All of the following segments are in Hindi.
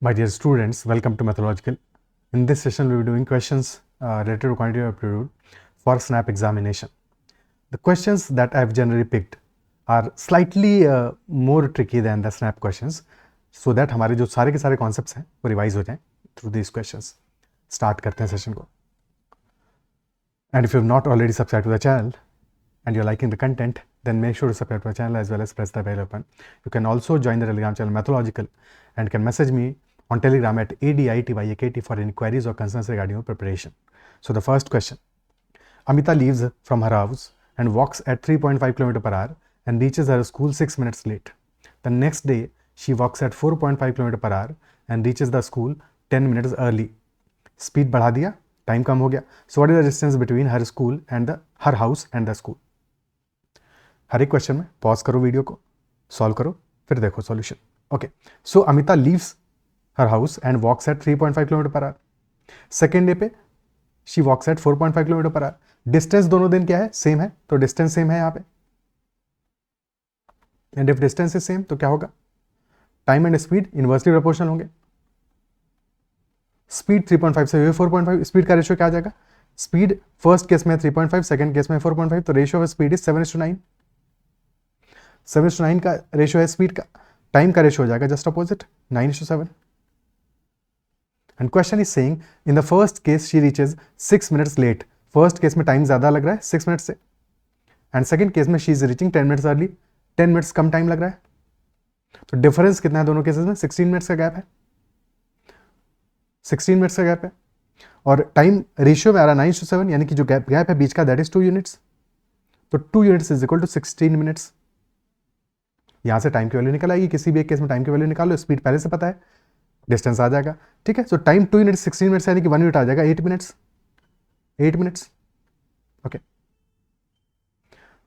My dear students, welcome to Methodological. In this session, we will be doing questions related to quantitative aptitude for SNAP examination. The questions that I have generally picked are slightly more tricky than the SNAP questions, so that हमारे जो सारे के सारे concepts हैं वो revise हो जाएं through these questions. Start करते हैं session को. And if you have not already subscribed to the channel and you're liking the content, then make sure to subscribe to the channel as well as press the bell icon. You can also join the Telegram channel Methodological and can message me on Telegram at ADITYAKT for inquiries or concerns regarding your preparation. So the first question. Amita leaves from her house and walks at 3.5 km per hour and reaches her school 6 minutes late. The next day, she walks at 4.5 km per hour and reaches the school 10 minutes early. Speed बढ़ा दिया, time कम हो गया. So what is the distance between her school and her house and the school? हर एक क्वेश्चन में पॉज करो वीडियो को, सॉल्व करो, फिर देखो solution. Okay, so Amita leaves her house and walks at 3.5 kilometre per hour. Second day पे she walks at 4.5 kilometre per hour. Distance दोनों दिन क्या है? सेम है, तो डिस्टेंस सेम है यहाँ पे. And if distance is same तो क्या होगा? Time and speed inversely proportional होंगे. स्पीड 3.5 से 4.5, स्पीड का रेशियो क्या आ जाएगा? स्पीड फर्स्ट केस में 3.5, सेकंड केस में 4.5, तो रेशियो ऑफ स्पीड इज 7:9. 7:9 का रेशियो है स्पीड का. टाइम का रेशियो हो जाएगा just opposite, 9:7. And question is saying in the first case she reaches 6 minutes late. First case में टाइम ज्यादा लग रहा है 6 मिनट से, एंड सेकंड केस में she is reaching 10 minutes early. 10 minutes कम टाइम लग रहा है. तो डिफरेंस कितना है दोनों केसेस में? 16 मिनट्स का गैप है. 16 मिनट्स का गैप है और टाइम रेशियो में आ रहा है 9:7, यानी कि जो गैप है बीच का दैट इज 2 यूनिट्स. तो 2 units is equal to 16 minutes. यहां से टाइम की वैल्यू निकल आएगी. किसी भी एक केस में टाइम की वैल्यू निकाल लो, स्पीड पहले से पता है, डिस्टेंस आ जाएगा. ठीक है, सो टाइम 2 यूनिट्स 16 मिनट्स यानी कि 1 यूनिट आ जाएगा 8 minutes. 8 minutes. Okay,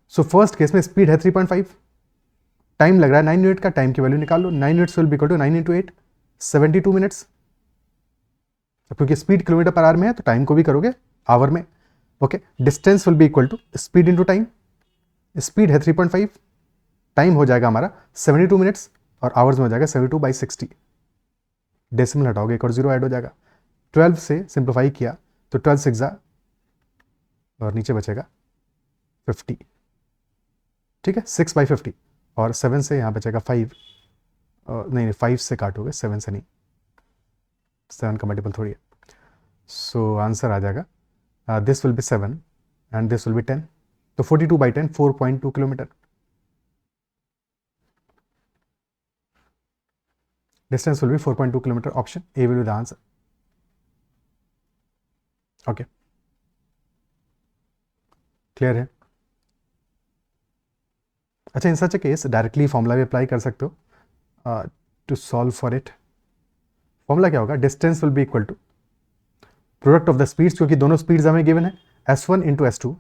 so first case में स्पीड है 3.5, टाइम लग रहा है 9 यूनिट का. टाइम की वैल्यू निकाल लो. 9 units will be equal to 9 × 8, 72 minutes. क्योंकि स्पीड किलोमीटर पर आवर में है तो टाइम को भी करोगे आवर में. Okay, distance will be equal to speed into time. Speed है 3.5, टाइम हो जाएगा हमारा 72 मिनट्स और आवर्स में हो जाएगा 72/60. डेसिमल हटाओगे एक और जीरो ऐड हो जाएगा. 12 से सिंप्लीफाई किया तो 12 6 और नीचे बचेगा 50. ठीक है, 6/50 और 7 से यहाँ बचेगा 5. नहीं 5 से काटोगे, 7 से नहीं, 7 का मल्टीपल थोड़ी है. सो आंसर आ जाएगा this will B 7 and this will be 10. तो 42/10 4.2 kilometre. Distance will be 4.2 kilometer. Option A will be the answer. Okay. Clear है? अच्छा, in such a case directly formula भी apply कर सकते हो to solve for it. Formula क्या होगा? Distance will be equal to product of the speeds, क्योंकि दोनों speeds हमें given है, S1 into S2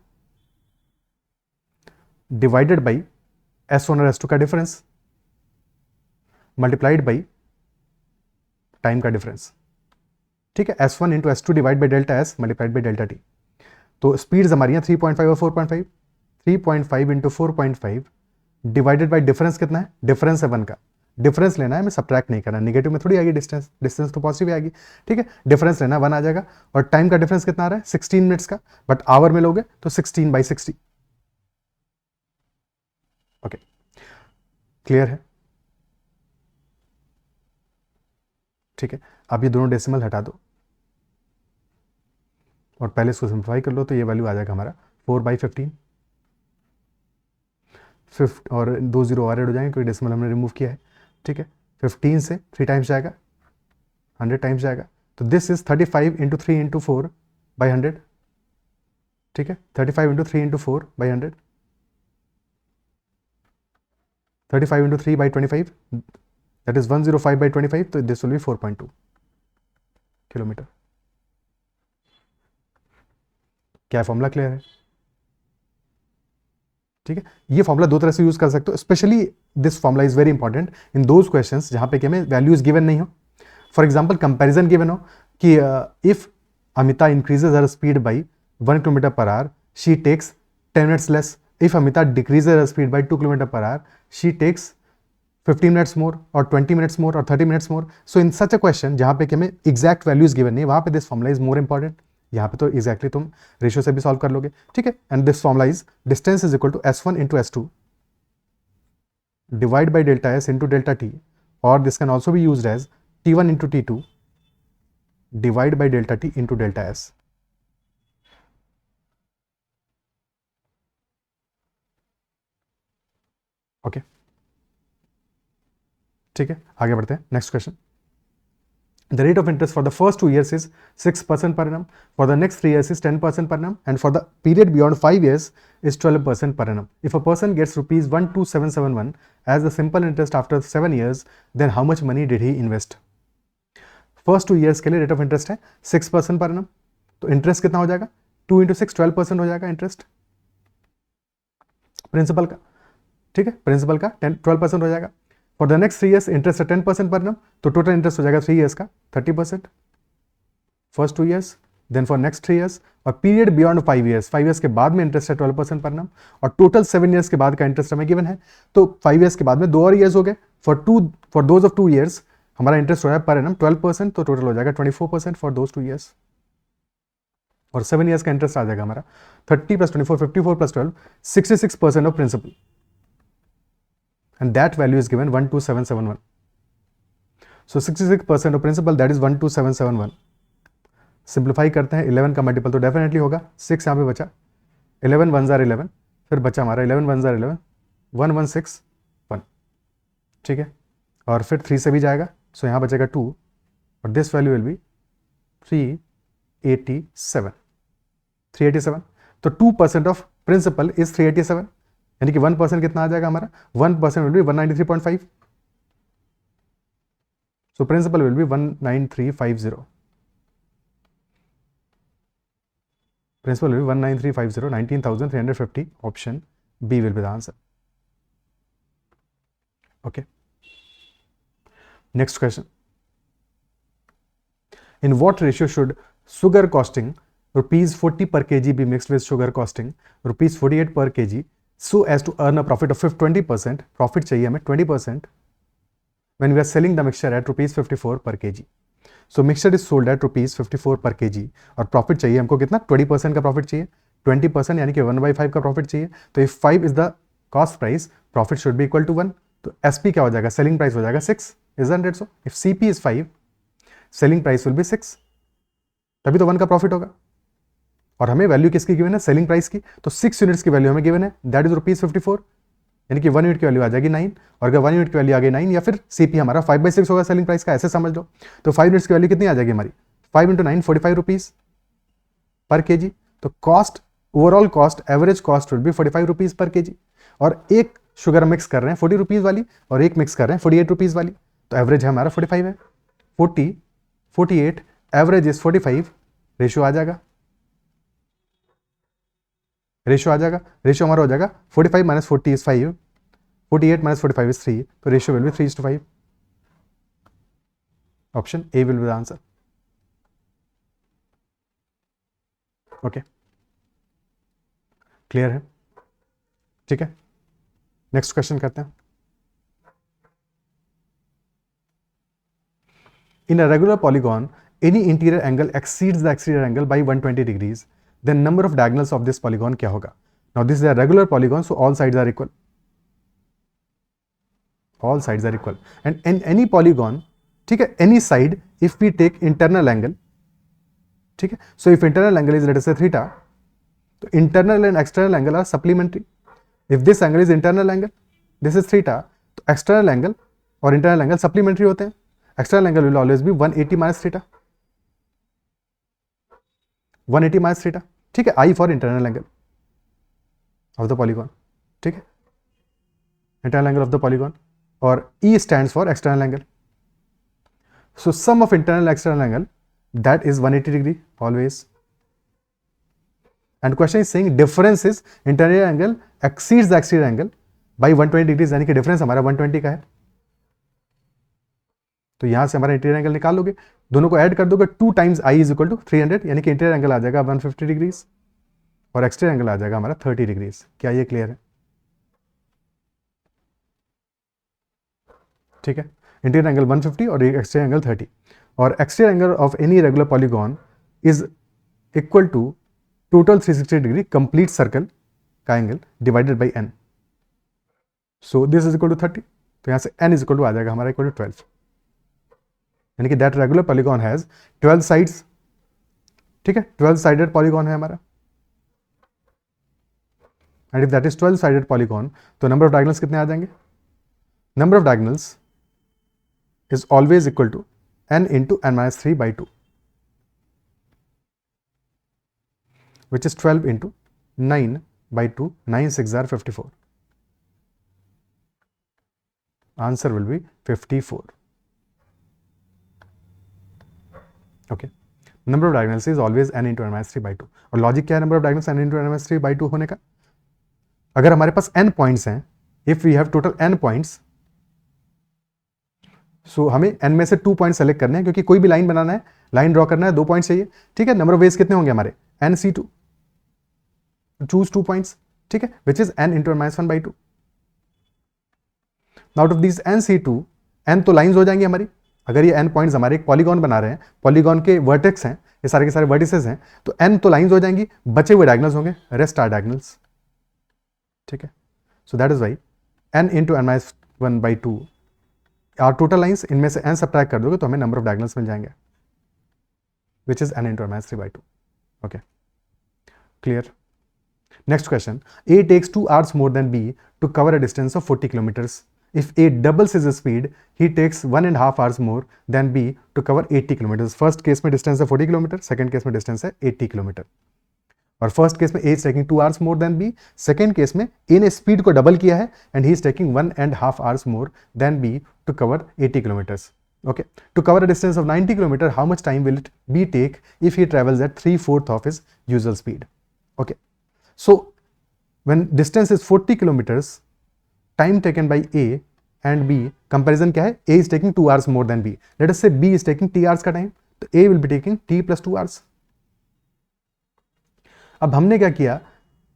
divided by S1 और S2 का difference multiplied by टाइम का डिफरेंस. ठीक है, S1 into S2 divide by delta S multiplied by delta T. तो स्पीड्स हमारी हैं 3.5 और 4.5. 3.5 इंटू 4.5 डिवाइडेड बाई डिफरेंस कितना है? डिफरेंस है 1 का. डिफरेंस लेना है, हमें सब्ट्रैक्ट नहीं करना. नेगेटिव में थोड़ी आएगी डिस्टेंस, डिस्टेंस तो पॉजिटिव आएगी. ठीक है, डिफरेंस लेना 1 आ जाएगा. और टाइम का डिफरेंस कितना आ रहा है? 16 मिनट्स का, बट आवर में लोगे तो 16/60. ओके, क्लियर है? ठीक है, अब ये दोनों डेसिमल हटा दो और पहले इसको सिंप्लीफाई कर लो, तो ये वैल्यू आ जाएगा हमारा 4/15. और 2 जीरो और ऐड हो जाएंगे क्योंकि डेसिमल हमने रिमूव किया है. ठीक है, 15 से 3 टाइम्स जाएगा, 100 टाइम्स जाएगा. तो दिस इज 35 इंटू 3 इंटू 4/100. ठीक है, 35 into 3 into 4/100. 35 into 3/25, that is 105/25. तो दिस विल बी 4.2 किलोमीटर. क्या फॉर्मूला क्लियर है? ठीक है, ये फॉर्मूला दो तरह से यूज कर सकते हो. Specially this formula is very important in those questions जहां पे कि हमें वैल्यूज गिवन नहीं हो. फॉर एग्जांपल कंपैरिजन गिवन हो कि if Amita increases her speed by 1 kilometre per hour she takes 10 minutes less. If Amita decreases her speed by 2 kilometre per hour she takes 15 minutes more और 20 मिनट्स मोर और 30 minutes more. So in such a question जहाँ पे कि हमें एग्जैक्ट वैल्यूज गिवन नहीं, वहाँ पे this formula is more important. यहाँ पे तो एग्जैक्टली तुम रेशियो से भी सॉल्व कर लोगे, ठीक है. And this formula is distance is equal to S1 into S2 divide by delta S into delta T, और this can also be used as T1 into T2 divide by delta T into delta S. Okay, ठीक है, आगे बढ़ते हैं. Next question. The rate of interest for the first 2 years is 6% per annum. For the next 3 years is 10% per annum, and for the period beyond 5 years is 12% per annum. If a person gets rupees 12771 as the simple interest after 7 years, then how much money did he invest? First 2 years के लिए रेट ऑफ इंटरेस्ट है 6% पर annum. तो इंटरेस्ट कितना हो जाएगा? 2 इंटू 6 12% हो जाएगा इंटरेस्ट प्रिंसिपल का, ठीक है. प्रिंसिपल का 12% हो जाएगा. For the next 3 years interest है 10% पर annum, तो टोटल इंटरेस्ट हो जाएगा 3 years का 30% first 2 years. Then for next 3 years और पीरियड बियॉन्ड 5 years, 5 years के बाद में इंटरेस्ट है 12% पर annum, और टोटल 7 years के बाद का इंटरेस्ट हमें गिवन है. तो 5 years के बाद में 2 और ईयर्स हो गए. फॉर दोज ऑफ 2 years हमारा इंटरेस्ट हो जाएगा पर annum 12%, तो टोटल हो जाएगा 24% फॉर दोज 2 years. और 7 years का इंटरेस्ट आ जाएगा हमारा 30 + 24 54 + 12 66% of principal, and that value is given 12771. So 66% of principal, that is 12771. Simplify करते हैं, 11 का मल्टीपल तो डेफिनेटली होगा, 6 यहाँ पे बचा, 11 1 जार 11, फिर बचा हमारा 11 1 जार 11 1161, ठीक है. और फिर 3 से भी जाएगा, सो यहाँ बचेगा 2, और दिस वैल्यू विल बी 387. तो 2% ऑफ प्रिंसिपल इज 387, यानी कि 1% कितना आ जाएगा हमारा? 1% will be 193.5. So principal will be 19350. Principal will be 19350, 19,350. Option B will be the answer. Okay, next question. In what ratio should sugar costing rupees 40 per kg be mixed with sugar costing rupees 48 per kg so as to earn a profit of 20%? Profit चाहिए हमें 20% when we are selling the mixture at rupees 54 per kg. So mixture is sold at rupees 54 per kg और प्रॉफिट चाहिए हमको कितना? 20% का प्रॉफिट चाहिए. 20% यानी कि 1/5 का प्रॉफिट चाहिए. तो if 5 is the cost price, profit should be equal to 1. तो SP क्या हो जाएगा? सेलिंग प्राइस हो जाएगा 6, isn't it so? If CP is 5, selling price will be 6, तभी तो 1 का प्रॉफिट होगा. और हमें वैल्यू किसकी गिवन है? सेलिंग प्राइस की. तो 6 यूनिट्स की वैल्यू हमें गिवन है, दैट इज रुपीज 54, यानी कि 1 यूनिट की वैल्यू आ जाएगी 9. और अगर 1 यूनिट की वैल्यू आ गई 9, या फिर सीपी हमारा 5/6 होगा सेलिंग प्राइस का, ऐसे समझ लो. तो 5 यूनिट्स की वैल्यू कितनी आ जाएगी हमारी? 5 × 9 45 रुपीज पर के जी. तो cost, overall cost, average cost will be 45 rupees per के जी. और एक शुगर मिक्स कर रहे हैं 40 रुपीज वाली, और एक मिक्स कर रहे हैं 48 रुपीज वाली. तो एवरेज है हमारा 45 है. 40 48 एवरेज इज 45, रेशियो आ जाएगा. रेशियो हमारा हो जाएगा 45 - 40 इज 5, 48 - 45 इज 3. तो ratio will be 3:5. Option A will be the answer. Okay, clear है, ठीक है. नेक्स्ट क्वेश्चन करते हैं. In a regular polygon any interior angle exceeds the exterior angle by 120 degrees, then number of diagonals of this polygon क्या होगा? Now this is a regular polygon, so all sides are equal. All sides are equal. And in any polygon, ठीक है, any side if we take internal angle, ठीक है, so if internal angle is let us say theta, तो internal and external angle are supplementary. If this angle is internal angle, this is theta, तो external angle और internal angle supplementary होते हैं. External angle will always be 180 minus theta. 180 minus theta, ठीक है. I for internal angle of the polygon, ठीक है, internal angle of the polygon, और E stands for external angle. So sum of internal and external angle, that is 180 degree always. And question is saying difference is internal angle exceeds the exterior angle by 120 degrees, यानी कि डिफरेंस हमारा 120 का है. तो यहां से हमारा इंटीरियर एंगल निकाल लोगे, दोनों को ऐड कर दोगे, 2 times I is equal to 300, यानी कि इंटीरियर एंगल आ जाएगा 150 डिग्रीज और एक्सटीरियर एंगल आ जाएगा हमारा 30 डिग्रीज. क्या ये क्लियर है? ठीक है, इंटीरियर एंगल 150 और एक्सटीरियर एंगल 30, और exterior angle of any regular polygon is equal to total 360 degree complete circle का angle divided by n. So this is equal to 30, तो यहाँ से n इज इक्वल टू आ जाएगा हमारा इक्वल टू 12, यानी कि that regular polygon has 12 sides. ठीक है, 12 साइडेड पॉलीगॉन है हमारा, and if that is 12 sided polygon तो नंबर ऑफ डायगोनल्स कितने आ जाएंगे? Number of diagonals is always equal to n into n-3/2, which is 12 into 9/2, 9 6 are 54. Answer will be 54. Okay. Number of diagonals is always n into n-3/2. और लॉजिक क्या है number of diagonals n into n-3/2 होने का? अगर हमारे पास n पॉइंट्स हैं, if we have total n points, so हमें n में से 2 पॉइंट सेलेक्ट करने हैं, क्योंकि कोई भी लाइन बनाना है, लाइन ड्रॉ करना है, 2 पॉइंट चाहिए. ठीक है, नंबर ऑफ वेज कितने होंगे हमारे? nc2, choose 2 points. ठीक है, which is n into n-1/2. Now out of these nc2, n तो लाइंस हो जाएंगी हमारी. अगर ये n पॉइंट्स हमारे एक पॉलीगॉन बना रहे हैं, पॉलीगॉन के वर्टेक्स हैं, ये सारे के सारे वर्टिसेस हैं, तो n तो लाइंस हो जाएंगी, बचे हुए डायगोनल्स होंगे, रेस्ट आर डायगोनल्स. ठीक है, so that is why n into n-1/2 are total lines. इनमें से n सब्ट्रैक्ट कर दोगे तो हमें नंबर ऑफ डायगोनल्स मिल जाएंगे, which is n into n-3/2. Okay, clear. Next question. A takes 2 hours more than B to cover a distance of 40 kilometers. If A doubles his speed, he takes 1.5 hours more than B to cover 80 kilometers. First case में distance है 40 kilometer, second case में distance है 80 kilometer. और first case में A is taking 2 hours more than B. Second case में A ने speed को double किया है and he is taking 1.5 hours more than B to cover 80 kilometers. Okay. To cover a distance of 90 kilometers, how much time will it B take if he travels at 3/4 of his usual speed? Okay. So when distance is 40 kilometers, time taken by A and B, comparison क्या है? A is taking 2 hours more than B. Let us say B is taking T hours का time, तो A will be taking T plus 2 hours. अब हमने क्या किया?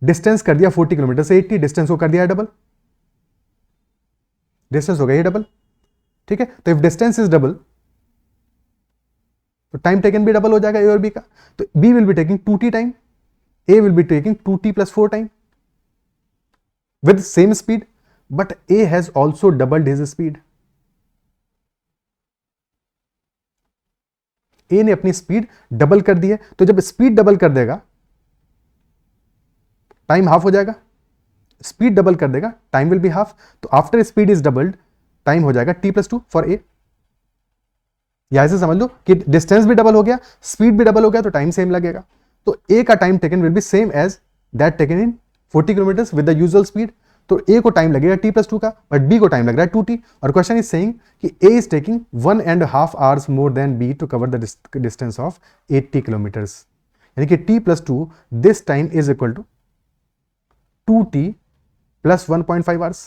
डिस्टेंस कर दिया 40 किलोमीटर से 80, डिस्टेंस को कर दिया डबल, डिस्टेंस हो गया ये डबल. ठीक है, तो इफ डिस्टेंस इज डबल तो टाइम टेकन भी डबल हो जाएगा A और B का. तो B will be taking 2T time, A will be taking 2T plus 4 time with same speed, but A has also doubled his speed. A ने अपनी स्पीड डबल कर दी है, तो जब स्पीड डबल कर देगा टाइम हाफ हो जाएगा. स्पीड डबल कर देगा, टाइम विल बी हाफ. तो after speed is doubled, time हो जाएगा T plus 2 फॉर A. या ऐसे समझ लो कि डिस्टेंस भी डबल हो गया, स्पीड भी डबल हो गया, तो टाइम सेम लगेगा. तो A का time taken will be same as that taken in 40 kilometres with the usual speed. तो A को टाइम लगेगा T plus 2 का, बट B को टाइम लग रहा है 2T. और क्वेश्चन इज सेइंग कि A is taking 1.5 hours more than B to cover the distance of 80 kilometres, यानी कि T plus 2 this time is equal to 2T plus 1.5 hours.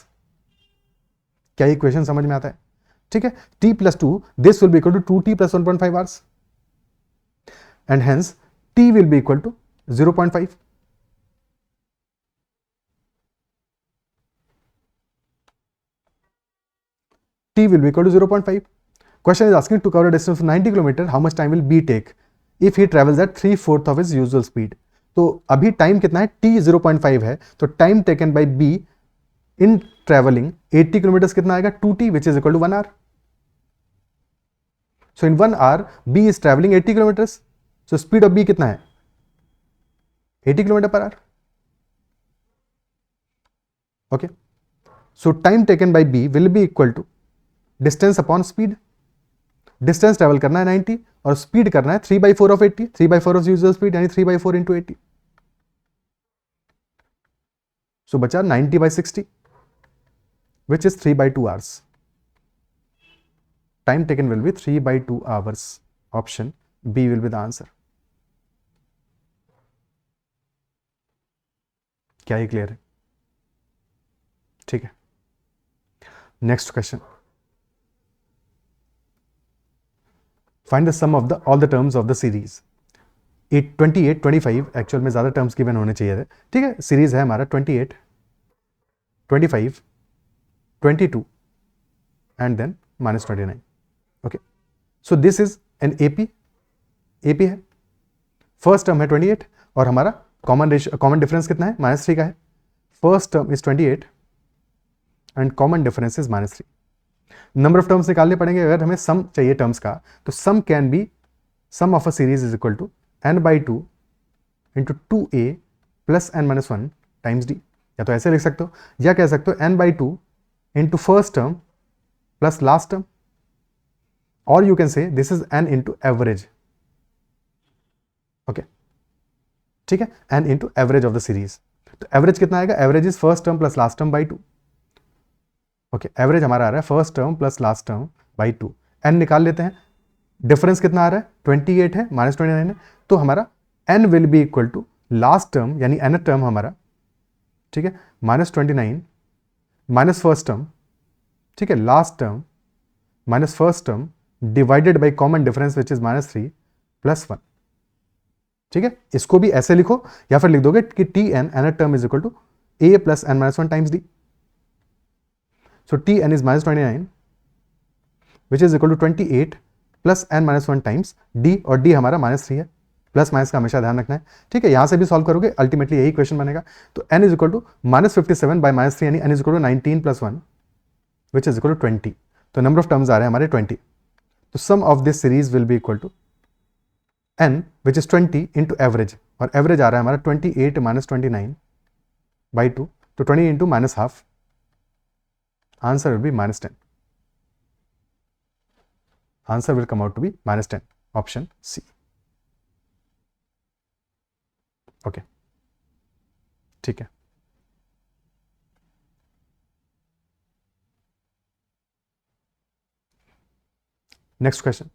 क्या ये क्वेश्चन समझ में आता है? ठीक है, T plus 2 this will be equal to 2T plus 1.5 hours, and hence T will be equal to 0.5. T will be equal to 0.5. Question is asking to cover a distance of 90 km, how much time will B take if he travels at 3/4 of his usual speed? तो अभी टाइम कितना है? T 0.5 है, तो टाइम टेकन बाय B इन ट्रेवलिंग 80 किलोमीटर कितना आएगा? 2T which is equal to 1 hour. So in 1 hour B is traveling 80 kilometers. So speed of B कितना है? 80 kilometre per our. Okay. So time taken by B will be equal to distance upon speed. Distance travel करना है 90 और स्पीड करना है 3/4 ऑफ 80, 3/4 ऑफ यूजुअल स्पीड यानी 3/4 इंटू 80. सो बचा 90/60 which is 3/2 hours. Time taken will be 3/2 hours. Option B will be the answer. क्या ये क्लियर है? ठीक है, next question. Find the sum of the all the terms of the series. 28, 25 actual में ज्यादा टर्म्स गिवन होने चाहिए थे. ठीक है, सीरीज है हमारा 28, 25, 22 and then -29. Okay, so this is an AP है, फर्स्ट टर्म है 28 और हमारा कॉमन डिफरेंस कितना है, -3 का है. First term is 28 and common difference is -3. Number of terms निकालने पड़ेंगे. अगर हमें सम चाहिए टर्म्स का, तो sum can be sum of a series is equal to n/2 into 2a plus n-1 times d. या तो ऐसे लिख सकते हो, या कह सकते हो n/2 into first term plus last term, और you can say this is n into average. Okay, ठीक है, n into average of the series. तो एवरेज कितना आएगा, average is first term plus last term by 2. Okay, average हमारा आ रहा है first term plus last term by 2. n निकाल लेते हैं. डिफरेंस कितना आ रहा है, 28 है, -29 है, तो हमारा n will be equal to last term यानी nth टर्म हमारा, ठीक है, -29 माइनस फर्स्ट टर्म, ठीक है, last term minus first term divided by common difference which is -3 plus 1. ठीक है, इसको भी ऐसे लिखो या फिर लिख दोगे कि Tn nth term is equal to a plus n-1 times d. So Tn is -29 which is equal to 28 plus n-1 times d, और d हमारा -3 है. प्लस माइनस का हमेशा ध्यान रखना है. ठीक है, यहां से भी सॉल्व करोगे अल्टीमेटली यही क्वेश्चन बनेगा. तो n is equal to -57 by -3 यानी n is equal to 19 plus 1 which is equal to 20. तो नंबर ऑफ टर्म्स आ रहे हैं हमारे 20. तो sum of this series will be equal to n which is 20 into average, और एवरेज आ रहा है हमारा 28 माइनस 29 बाई 2, तो 20 into minus half, answer will be -10. Answer will come out to be -10, option C. Okay, ठीक है. Next question.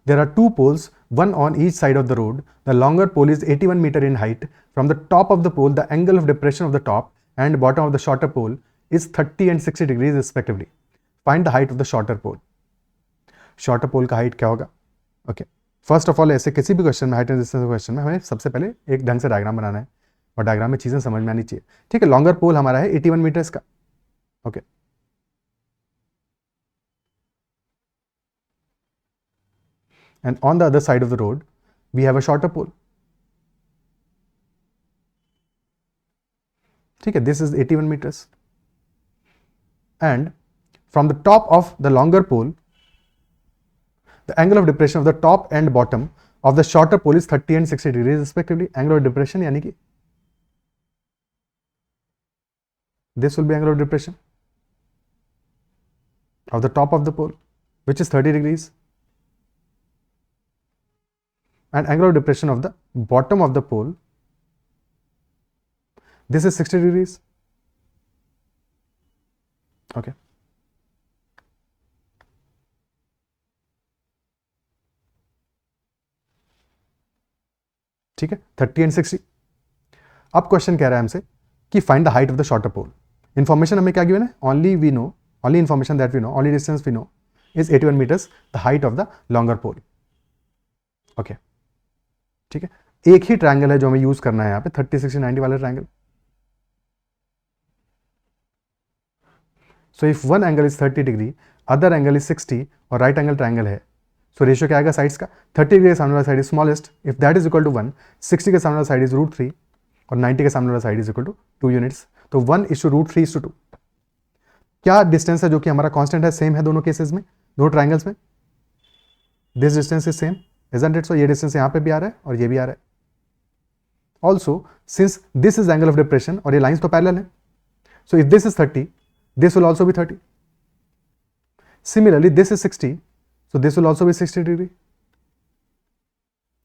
There are two poles, one on each side of the road. The longer pole is 81 meter in height. From the top of the pole, the angle of depression of the top and bottom of the shorter pole is 30 and 60 degrees respectively. Find the height of the shorter pole. Shorter pole का height क्या होगा? Okay. First of all, ऐसे किसी भी क्वेश्चन में, हाइट एंड डिस्टेंस क्वेश्चन में, हमें सबसे पहले एक ढंग से डायग्राम बनाना है और डायग्राम में चीजें समझ में आनी चाहिए. ठीक है, लॉन्गर पोल हमारा है 81 मीटर्स का. Okay, and on the other side of the road we have a shorter pole. ठीक है, this is 81 meters, and from the top of the longer pole the angle of depression of the top and bottom of the shorter pole is 30 and 60 degrees respectively. Angle of depression यानी कि this will be angle of depression of the top of the pole which is 30 degrees, and angle of depression of the bottom of the pole, this is 60 degrees. Okay, ठीक है, 30 एंड 60. अब क्वेश्चन कह रहा है हमसे कि find the height of the shorter pole. Information हमें क्या गिवन है, only information that we know, only distance we know is 81 metres, the height of the longer pole. Okay, ठीक है, एक ही ट्रायंगल है जो हमें यूज करना है यहाँ पे, 30 60 90 वाला triangle. So if one angle is 30 degree, other angle is 60 और राइट एंगल ट्रायंगल है, सो रेशियो क्या आएगा साइड्स का, 30 डिग्री के सामने वाला side is smallest, if that is equal to 1, 60 के सामने वाला साइड इज √3 और 90 के सामने वाला side is equal to 2 units. तो 1:√3:2. क्या डिस्टेंस है जो कि हमारा कांस्टेंट है, सेम है दोनों केसेस में, दोनों ट्रायंगल्स में. This distance is same, isn't it? So ये डिस्टेंस यहाँ पे भी आ रहा है और ये भी आ रहा है. Also since this is angle of depression और ये लाइंस तो पैरेलल है, so if this is 30, this will also be 30. Similarly this is 60, so this will also be 60 degree.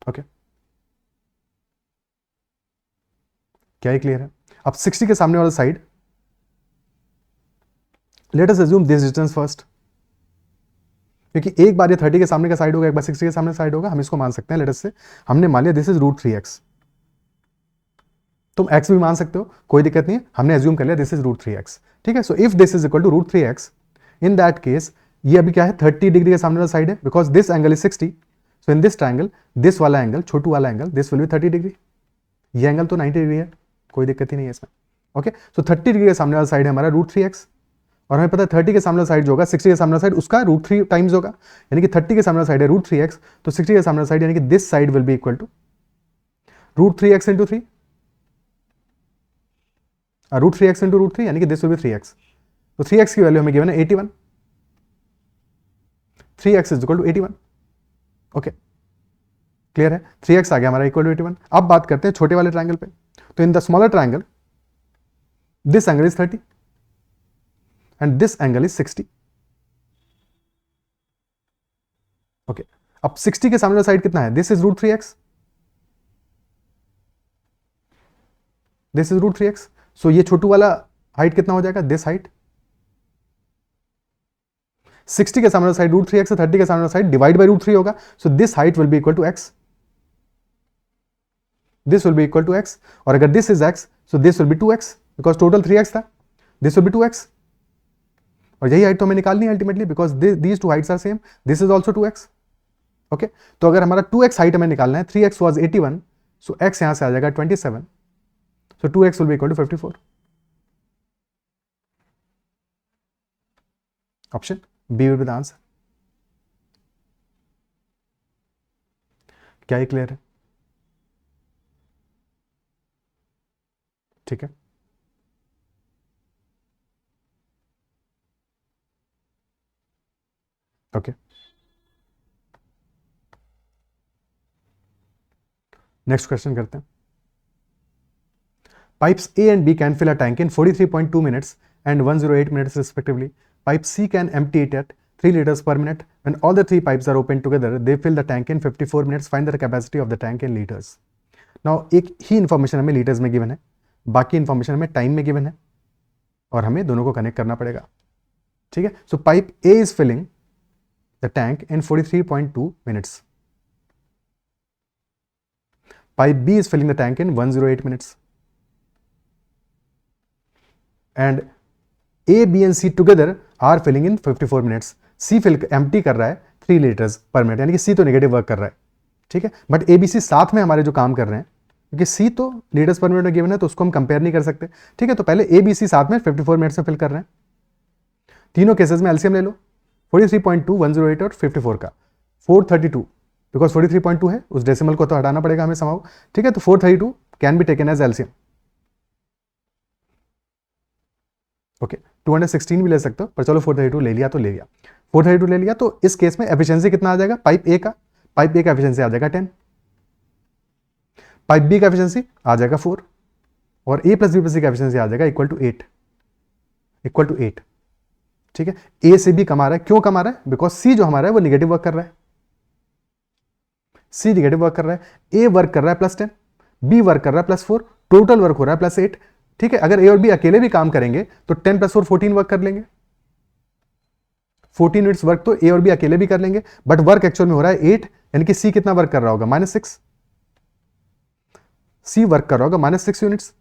Okay, क्या ये क्लियर है? अब 60 के सामने वाला side, let us assume this distance first, क्योंकि एक बार ये 30 के सामने का साइड होगा, एक बार 60 के सामने साइड होगा, हम इसको मान सकते हैं. लेट अस से हमने मान लिया दिस इज √3x, तुम x भी मान सकते हो, कोई दिक्कत नहीं है, हमने अज्यूम कर लिया दिस इज √3x. ठीक है, so if this is equal to √3x, in that case ये अभी क्या है, 30 डिग्री के सामने वाला साइड है, because this angle is 60. So in this triangle this वाला एंगल, छोटू वाला angle, this will B 30 degree. ये एंगल तो 90 डिग्री है, कोई दिक्कत ही नहीं है इसमें. ओके, सो 30 डिग्री के सामने वाला साइड है हमारा √3x, और हमें पता है 30 के सामने साइड जो होगा 60 के सामने साइड उसका √3 टाइम्स होगा, यानी कि 30 के सामने साइड है √3x, तो 60 के सामने साइड यानी कि this side will be equal to √3x into 3, √3x into √3 यानी कि दिस विल बी 3x। तो 3x की वैल्यू हमें गिवन है 81, 3x is equal to 81। Okay, clear है, 3x आ गया हमारा इक्वल टू 81। अब बात करते हैं छोटे वाले ट्रायंगल पे। तो in the smaller triangle this angle is 30 and this angle is 60। Okay, अब 60 के सामने साइड कितना है, this is √3x, this is √3x। सो ये छोटू वाला हाइट कितना हो जाएगा, दिस हाइट। 60 के सामने साइड √3x, 30 के सामने साइड डिवाइड बाई √3 होगा, so this height will be equal to x, this will be equal to x। और अगर this is x, so this will be 2x, because total 3x था, दिस विल बी 2x। और यही हाइट तो हमें निकालनी है ultimately, because these two heights are same, this is also 2x। Okay, तो अगर हमारा 2x हाइट हमें निकालना है, 3x वॉज 81, सो x यहां से आ जाएगा 27, so 2x will be equal to 54। Option B will be the answer. क्या ये क्लियर है? ठीक है, ओके, नेक्स्ट क्वेश्चन करते हैं। Pipes A and B can fill a tank in 43.2 minutes and 108 minutes respectively. Pipe C can empty it at 3 liters per minute. When all the 3 pipes are opened together, they fill the tank in 54 minutes. Find the capacity of the tank in liters. Now एक ही इन्फॉर्मेशन हमें लीटर्स में गिवन है, बाकी इन्फॉर्मेशन हमें टाइम में गिवन है, और हमें दोनों को कनेक्ट करना पड़ेगा। ठीक है, सो pipe A is filling the tank in 43.2 minutes. Pipe B is filling the tank in 108 minutes. And A, B and C together are filling in 54 minutes. C fill empty कर रहा है 3 लीटर्स पर मिनट, यानी कि C तो नेगेटिव वर्क कर रहा है। ठीक है, बट A, B, C साथ में हमारे जो काम कर रहे हैं, क्योंकि C तो लीटर्स पर मिनट में गिवन है तो उसको हम कंपेयर नहीं कर सकते। ठीक है, तो पहले A, B, C साथ में 54 मिनट्स में फिल कर रहे हैं। तीनों केसेस में एलसीएम ले लो, 43.2, 108 और 54 का 432, बिकॉज 43.2 है, उस डेसिमल को तो हटाना पड़ेगा हमें समाओ। ठीक है, तो 432 can be taken as LCM. Okay, 216 भी ले सकते हो, पर चलो 432 ले लिया तो ले लिया, 432 ले लिया। तो इस केस में एफिशिएंसी कितना आ जाएगा, पाइप ए का एफिशिएंसी आ जाएगा 10, पाइप बी का एफिशिएंसी आ जाएगा 4, और ए प्लस बी प्लस सी का एफिशिएंसी आ जाएगा इक्वल टू 8। ठीक है, ए से बी कमा रहा है, क्यों कमा रहा है, बिकॉज सी जो हमारा है वो निगेटिव वर्क कर रहा है, सी निगेटिव वर्क कर रहा है, ए वर्क कर रहा है +10, बी वर्क कर रहा है +4, टोटल वर्क हो रहा है +8। ठीक है, अगर ए और बी अकेले भी काम करेंगे तो 10 + 4 14 वर्क कर लेंगे, 14 यूनिट्स वर्क तो ए और बी अकेले भी कर लेंगे, बट वर्क एक्चुअल में हो रहा है 8, यानी कि सी कितना वर्क कर रहा होगा, -6, सी वर्क कर रहा होगा -6 यूनिट्स,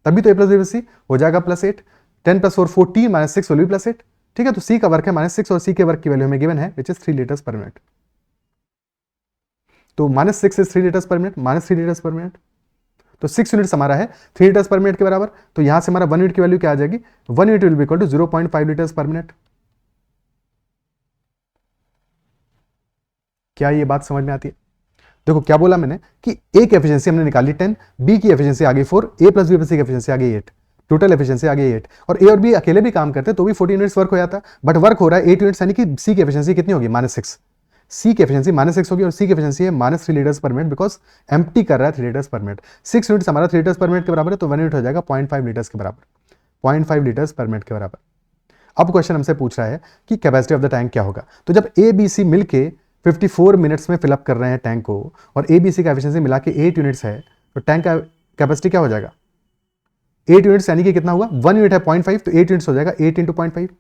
तभी तो ए प्लस बी प्लस सी हो जाएगा +8, 10 + 4 14 -6 विल बी +8। ठीक है, तो सी का वर्क है -6 और सी के वर्क की वैल्यू हमें गिवन है विच इज 3 लीटर्स पर मिनट। तो -6 is 3 litres per minute, -3 litres per minute, तो 6 यूनिट्स हमारा है 3 लीटर्स पर मिनट के बराबर। तो यहां से हमारा 1 यूनिट की वैल्यू क्या आ जाएगी, 1 unit will be equal to 0.5 litres per minute. क्या ये बात समझ में आती है? देखो क्या बोला मैंने कि ए की एफिशिएंसी हमने निकाली 10, बी की एफिशिएंसी आ गई 4, ए प्लस बी प्लस सी की एफिशिएंसी आ गई 8, टोटल एफिशिएंसी आ गई 8, और ए और बी अकेले भी काम करते तो भी 14 यूनिट्स वर्क हो जाता, बट वर्क हो रहा है 8 यूनिट्स, यानी कि सी की एफिशिएंसी कितनी होगी, -6, सी की एफिशिएंसी -6 होगी, और सी की एफिशिएंसी है -3 litres per minute, because empty कर रहा है 3 लीटर्स पर मिनट। 6 यूनिट्स हमारा 3 लीटर्स पर मिनट के बराबर है, तो 1 यूनिट हो जाएगा 0.5 लीटर्स के बराबर, 0.5 लीटर्स पर मिनट के बराबर। अब क्वेश्चन हमसे पूछ रहा है कि कैपेसिटी ऑफ द टैंक क्या होगा। तो जब ए बी सी मिलके 54 मिनट्स में फिलअप कर रहे हैं टैंक को, और ए बी सी का एफिशिएंसी मिला के 8 यूनिट्स है, तो टैंक का कैपेसिटी क्या हो जाएगा, 8 यूनिट्स, यानी कि कितना हुआ, 1 यूनिट है 0.5, तो 8 यूनिट्स हो जाएगा 8 × 0.5,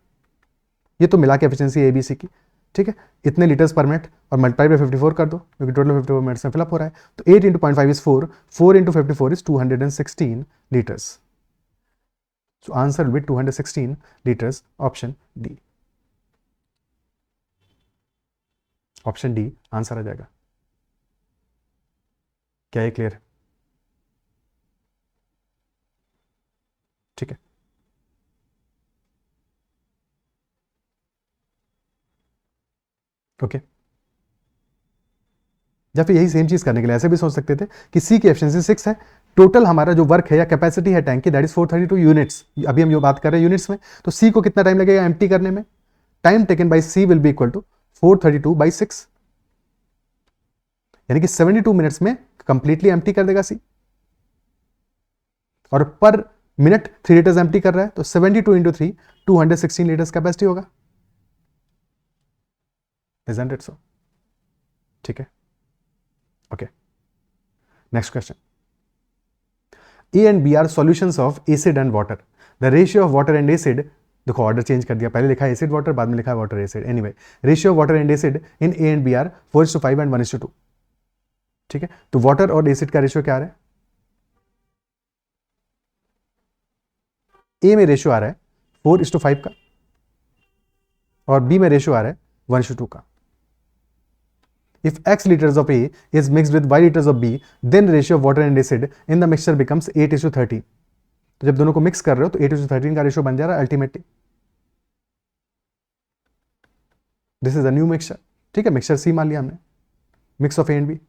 ये तो मिला के एफिशिएंसी ए बी सी की। ठीक है, इतने लीटर्स पर मिनट और मल्टीप्लाई बाय 54 कर दो, क्योंकि टोटल 54 मिनट्स में फिलअप हो रहा है, तो 8 × 0.5 is 4, 4 × 54 is 216 litres. So answer will be 216 liters, option D. Option D answer आ जाएगा। क्या ये क्लियर है? ठीक है, ओके या फिर यही सेम चीज करने के लिए ऐसे भी सोच सकते थे कि सी की एफिशिएंसी 6 है, टोटल हमारा जो वर्क है या कैपेसिटी है टैंक की दैट इज 432 यूनिट्स, अभी हम जो बात कर रहे हैं यूनिट्स में, तो सी को कितना टाइम लगेगा एम्प्टी करने में, time taken by C will be equal to 432/6, यानी कि 72 मिनट्स में कंप्लीटली एम्प्टी कर देगा सी, और पर मिनट 3 लीटर्स एम्प्टी कर रहा है, तो 72 इंटू 3 216 लीटर्स कैपेसिटी होगा। Isn't it so? ठीक है, okay next question, A and B are solutions of acid and water, the ratio of water and acid, देखो ऑर्डर चेंज कर दिया, पहले लिखा है एसिड वाटर, बाद में लिखा है water acid, anyway ratio of water and acid in A and B are 4:5 and 1:2, ठीक है, तो वाटर और एसिड का रेशियो क्या आ रहा है, ए में रेशियो आ रहा है 4:5 का, और बी में रेशियो आ रहा है 1:2 का। If X liters of A is mixed with Y liters of B, then ratio of water and acid in the mixture becomes 8:30. तो जब दोनों को मिक्स कर रहे हो तो 8:13 का रेशियो बन जा रहा है ultimately. This is a new mixture, ठीक है, मिक्सचर सी मान लिया हमने, mix of A and B,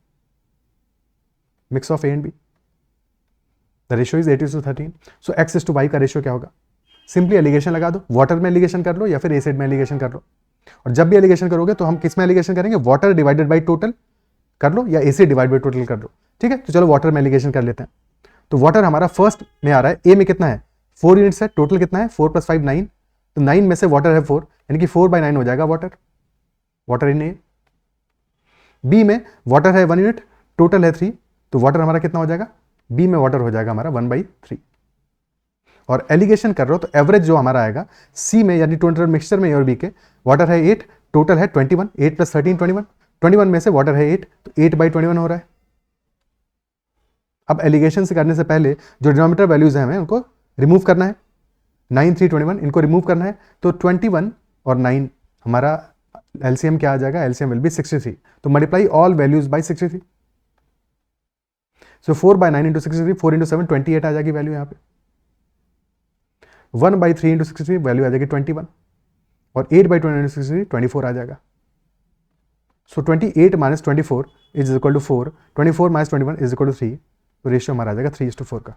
mix of A and B, the ratio is 8:13। So X:Y का रेशियो क्या होगा, सिंपली एलिगेशन लगा दो, वाटर में एलिगेशन कर लो या फिर एसिड में एलिगेशन कर लो, और जब भी एलिगेशन करोगे तो हम किस में एलिगेशन करेंगे, वाटर डिवाइडेड बाय टोटल कर लो या एसिड डिवाइड बाय टोटल कर लो, ठीक है, तो चलो वाटर में एलिगेशन कर लेते हैं। तो वाटर हमारा फर्स्ट में आ रहा है, ए में कितना है 4 यूनिट्स है, टोटल कितना है 4 + 5 9, तो 9 में से वाटर है 4, यानी कि 4/9 हो जाएगा water, water in A. B में वाटर है 1 यूनिट, टोटल है 3, तो वाटर हमारा कितना हो जाएगा, बी में वाटर हो जाएगा हमारा 1/3, और एलिगेशन कर रहे हो तो एवरेज जो हमारा आएगा सी में, यानी टोटल मिक्सचर में ए और बी के, वाटर है 8, टोटल है 21, 8 + 13 21, 21 में से वाटर है 8, तो 8/21 हो रहा है। अब एलिगेशन से करने से पहले जो डिनोमिनेटर वैल्यूज हैं हमें उनको रिमूव करना है, 9 3 21 इनको रिमूव करना है, तो 21 और 9 हमारा एलसीएम क्या आ जाएगा, एलसीएम विल बी 63, तो मल्टीप्लाई ऑल वैल्यूज बाय 63, सो 4/9 इंटू 63, 4 इंटू 7 28 आ जाएगी वैल्यू यहाँ पे, 1/3 इंटू 63 वैल्यू आ जाएगी 21, और 8/20 इंटू 63 24 आ जाएगा। So 28 - 24 is equal to 4, 24 - 21 is equal to 3, तो रेशियो हमारा आ जाएगा 3:4 का,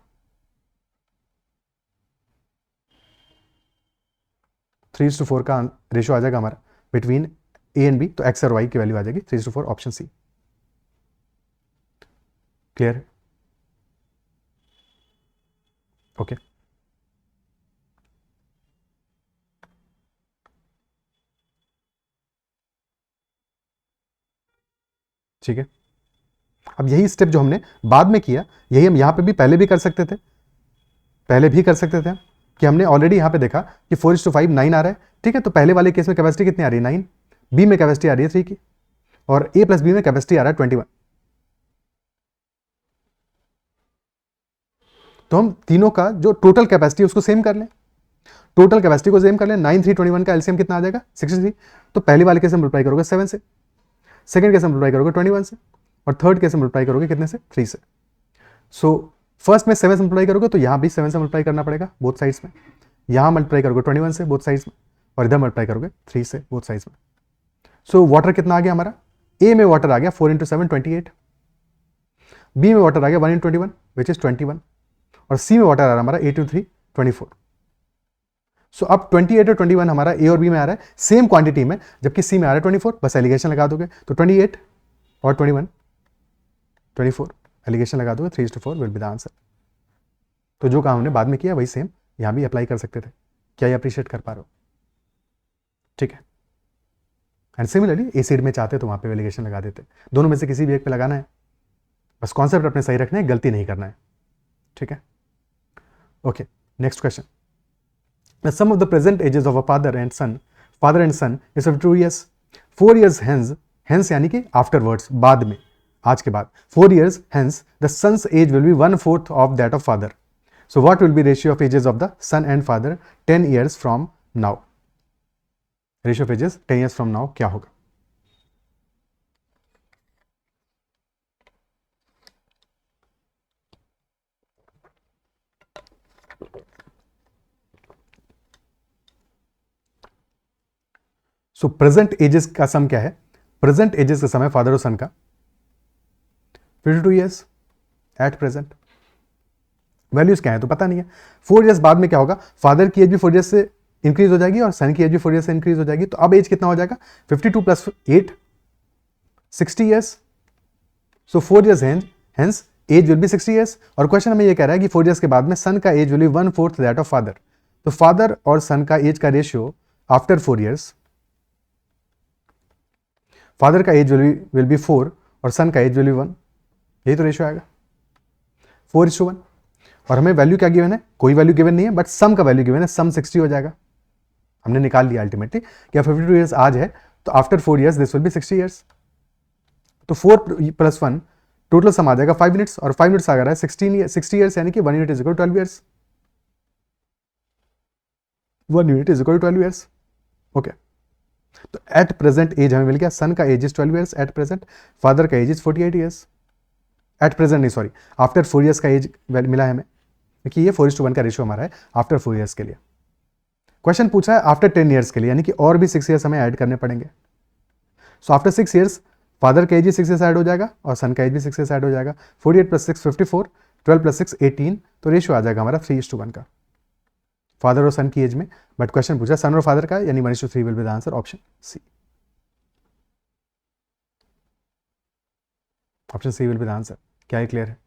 3:4 का रेशियो आ जाएगा हमारा बिटवीन ए एंड बी, तो एक्स और वाई की वैल्यू आ जाएगी 3:4, ऑप्शन सी। क्लियर, ओके ठीक है। अब यही स्टेप जो हमने बाद में किया, यही हम यहाँ पे भी पहले भी कर सकते थे, पहले भी कर सकते थे कि हमने ऑलरेडी यहाँ पे देखा कि 4:5 9 आ रहा है, ठीक है, तो पहले वाले केस में कैपेसिटी कितनी आ रही है 9, बी में कैपेसिटी आ रही है 3 की, और ए प्लस बी में कैपेसिटी आ रहा है 21, तो हम तीनों का जो टोटल कैपेसिटी उसको सेम कर लें, टोटल कैपेसिटी को सेम कर लें, 9 3 21 का एलसीएम कितना आ जाएगा 63, तो पहले वाले केस में मल्टीप्लाई करोगे 7 से, सेकंड केस में मल्टीप्लाई करोगे 21 से, और थर्ड केस में मल्टीप्लाई करोगे कितने से 3 से। सो फर्स्ट में 7 से मल्टीप्लाई करोगे तो यहाँ भी 7 से मल्टीप्लाई करना पड़ेगा बोथ साइड्स में, यहाँ मल्टीप्लाई करोगे 21 से बोथ साइड्स में, और इधर मल्टीप्लाई करोगे 3 से बोथ साइड्स में। सो वाटर कितना आ गया हमारा, ए में वाटर आ गया 4 इंटू 7 28, बी में वाटर आ गया 1 इंटू 21 विच इज 21, और सी में वाटर आ रहा है हमारा 8 इंटू 3 24। सो अब 28 और 21 हमारा ए और बी में आ रहा है सेम क्वांटिटी में, जबकि सी में आ रहा है 24, बस एलिगेशन लगा दोगे, तो 28 और 21 24 एलिगेशन लगा दोगे, 3:4 विल बी द आंसर। तो जो काम हमने बाद में किया वही सेम यहाँ भी अप्लाई कर सकते थे, क्या ये अप्रिशिएट कर पा रहे हो, ठीक है। एंड सिमिलरली एसिड में चाहते तो वहाँ पे एलिगेशन लगा देते, दोनों में से किसी भी एक पे लगाना है, बस कॉन्सेप्ट अपने सही रखना है, गलती नहीं करना है, ठीक है। Okay next question, the sum of the present ages of a father and son is 2 years, 4 years hence यानी कि आफ्टरवर्ड्स, बाद में, आज के बाद 4 years hence the son's age will be 1/4 of that of father. So what will be ratio of ages of the son and father 10 years from now? Ratio of ages 10 years from now क्या होगा? सो प्रेजेंट एजेस का सम क्या है, प्रेजेंट एजेस के समय फादर और सन का 52 ईयर्स एट प्रेजेंट। वैल्यूज क्या है तो पता नहीं है। 4 ईयर्स बाद में क्या होगा, फादर की एज भी 4 ईयर्स से इंक्रीज हो जाएगी और सन की एज भी 4 ईयर्स से इंक्रीज हो जाएगी। तो अब एज कितना हो जाएगा, 52 plus 8 60 years. So 4 years hence age will be 60 years. और क्वेश्चन हमें ये कह रहा है कि 4 ईयर्स के बाद में सन का age will be 1/4 that of father. तो फादर और सन का एज का रेशियो आफ्टर 4 ईयर्स, फादर का एज विल बी 4 और सन का एज विल बी 1। यही तो रेशियो आएगा 4:1। और हमें वैल्यू क्या गिवन है, कोई वैल्यू गिवन नहीं है, बट सम का वैल्यू गिवन है, सम 60 हो जाएगा। हमने निकाल लिया अल्टीमेटली कि 52 ईयर्स आज है तो after 4 years this will be 60 years. तो 4 + 1 टोटल सम आ जाएगा 5 मिनट्स, और 5 मिनट्स आ रहा है 60 ईयर्स, यानी कि 1 unit is equal 12 years. 1 unit is equal 12 years. Okay, तो एट प्रेजेंट एज हमें मिल गया, सन का age is 12 years at present, father का age is 48 years at present, नहीं सॉरी आफ्टर 4 ईयर्स का एज मिला है हमें, क्योंकि ये 4:1 का रेशियो हमारा है आफ्टर 4 ईयर्स के लिए। क्वेश्चन पूछा है आफ्टर 10 ईयर्स के लिए, यानी कि और भी 6 ईयर्स हमें ऐड करने पड़ेंगे। सो आफ्टर 6 ईयर्स फादर का एज ही 6 ईयर्स ऐड हो जाएगा और सन का एज भी 6 ईयर्स ऐड हो जाएगा। 48 + 6 54, 12 + 6 18, तो रेशियो आ जाएगा हमारा 3:1 का फादर और सन की एज में। बट क्वेश्चन पूछा सन और फादर का, यानी 1:3 will be the answer, option C. Option C will be the answer. क्या ये क्लियर है?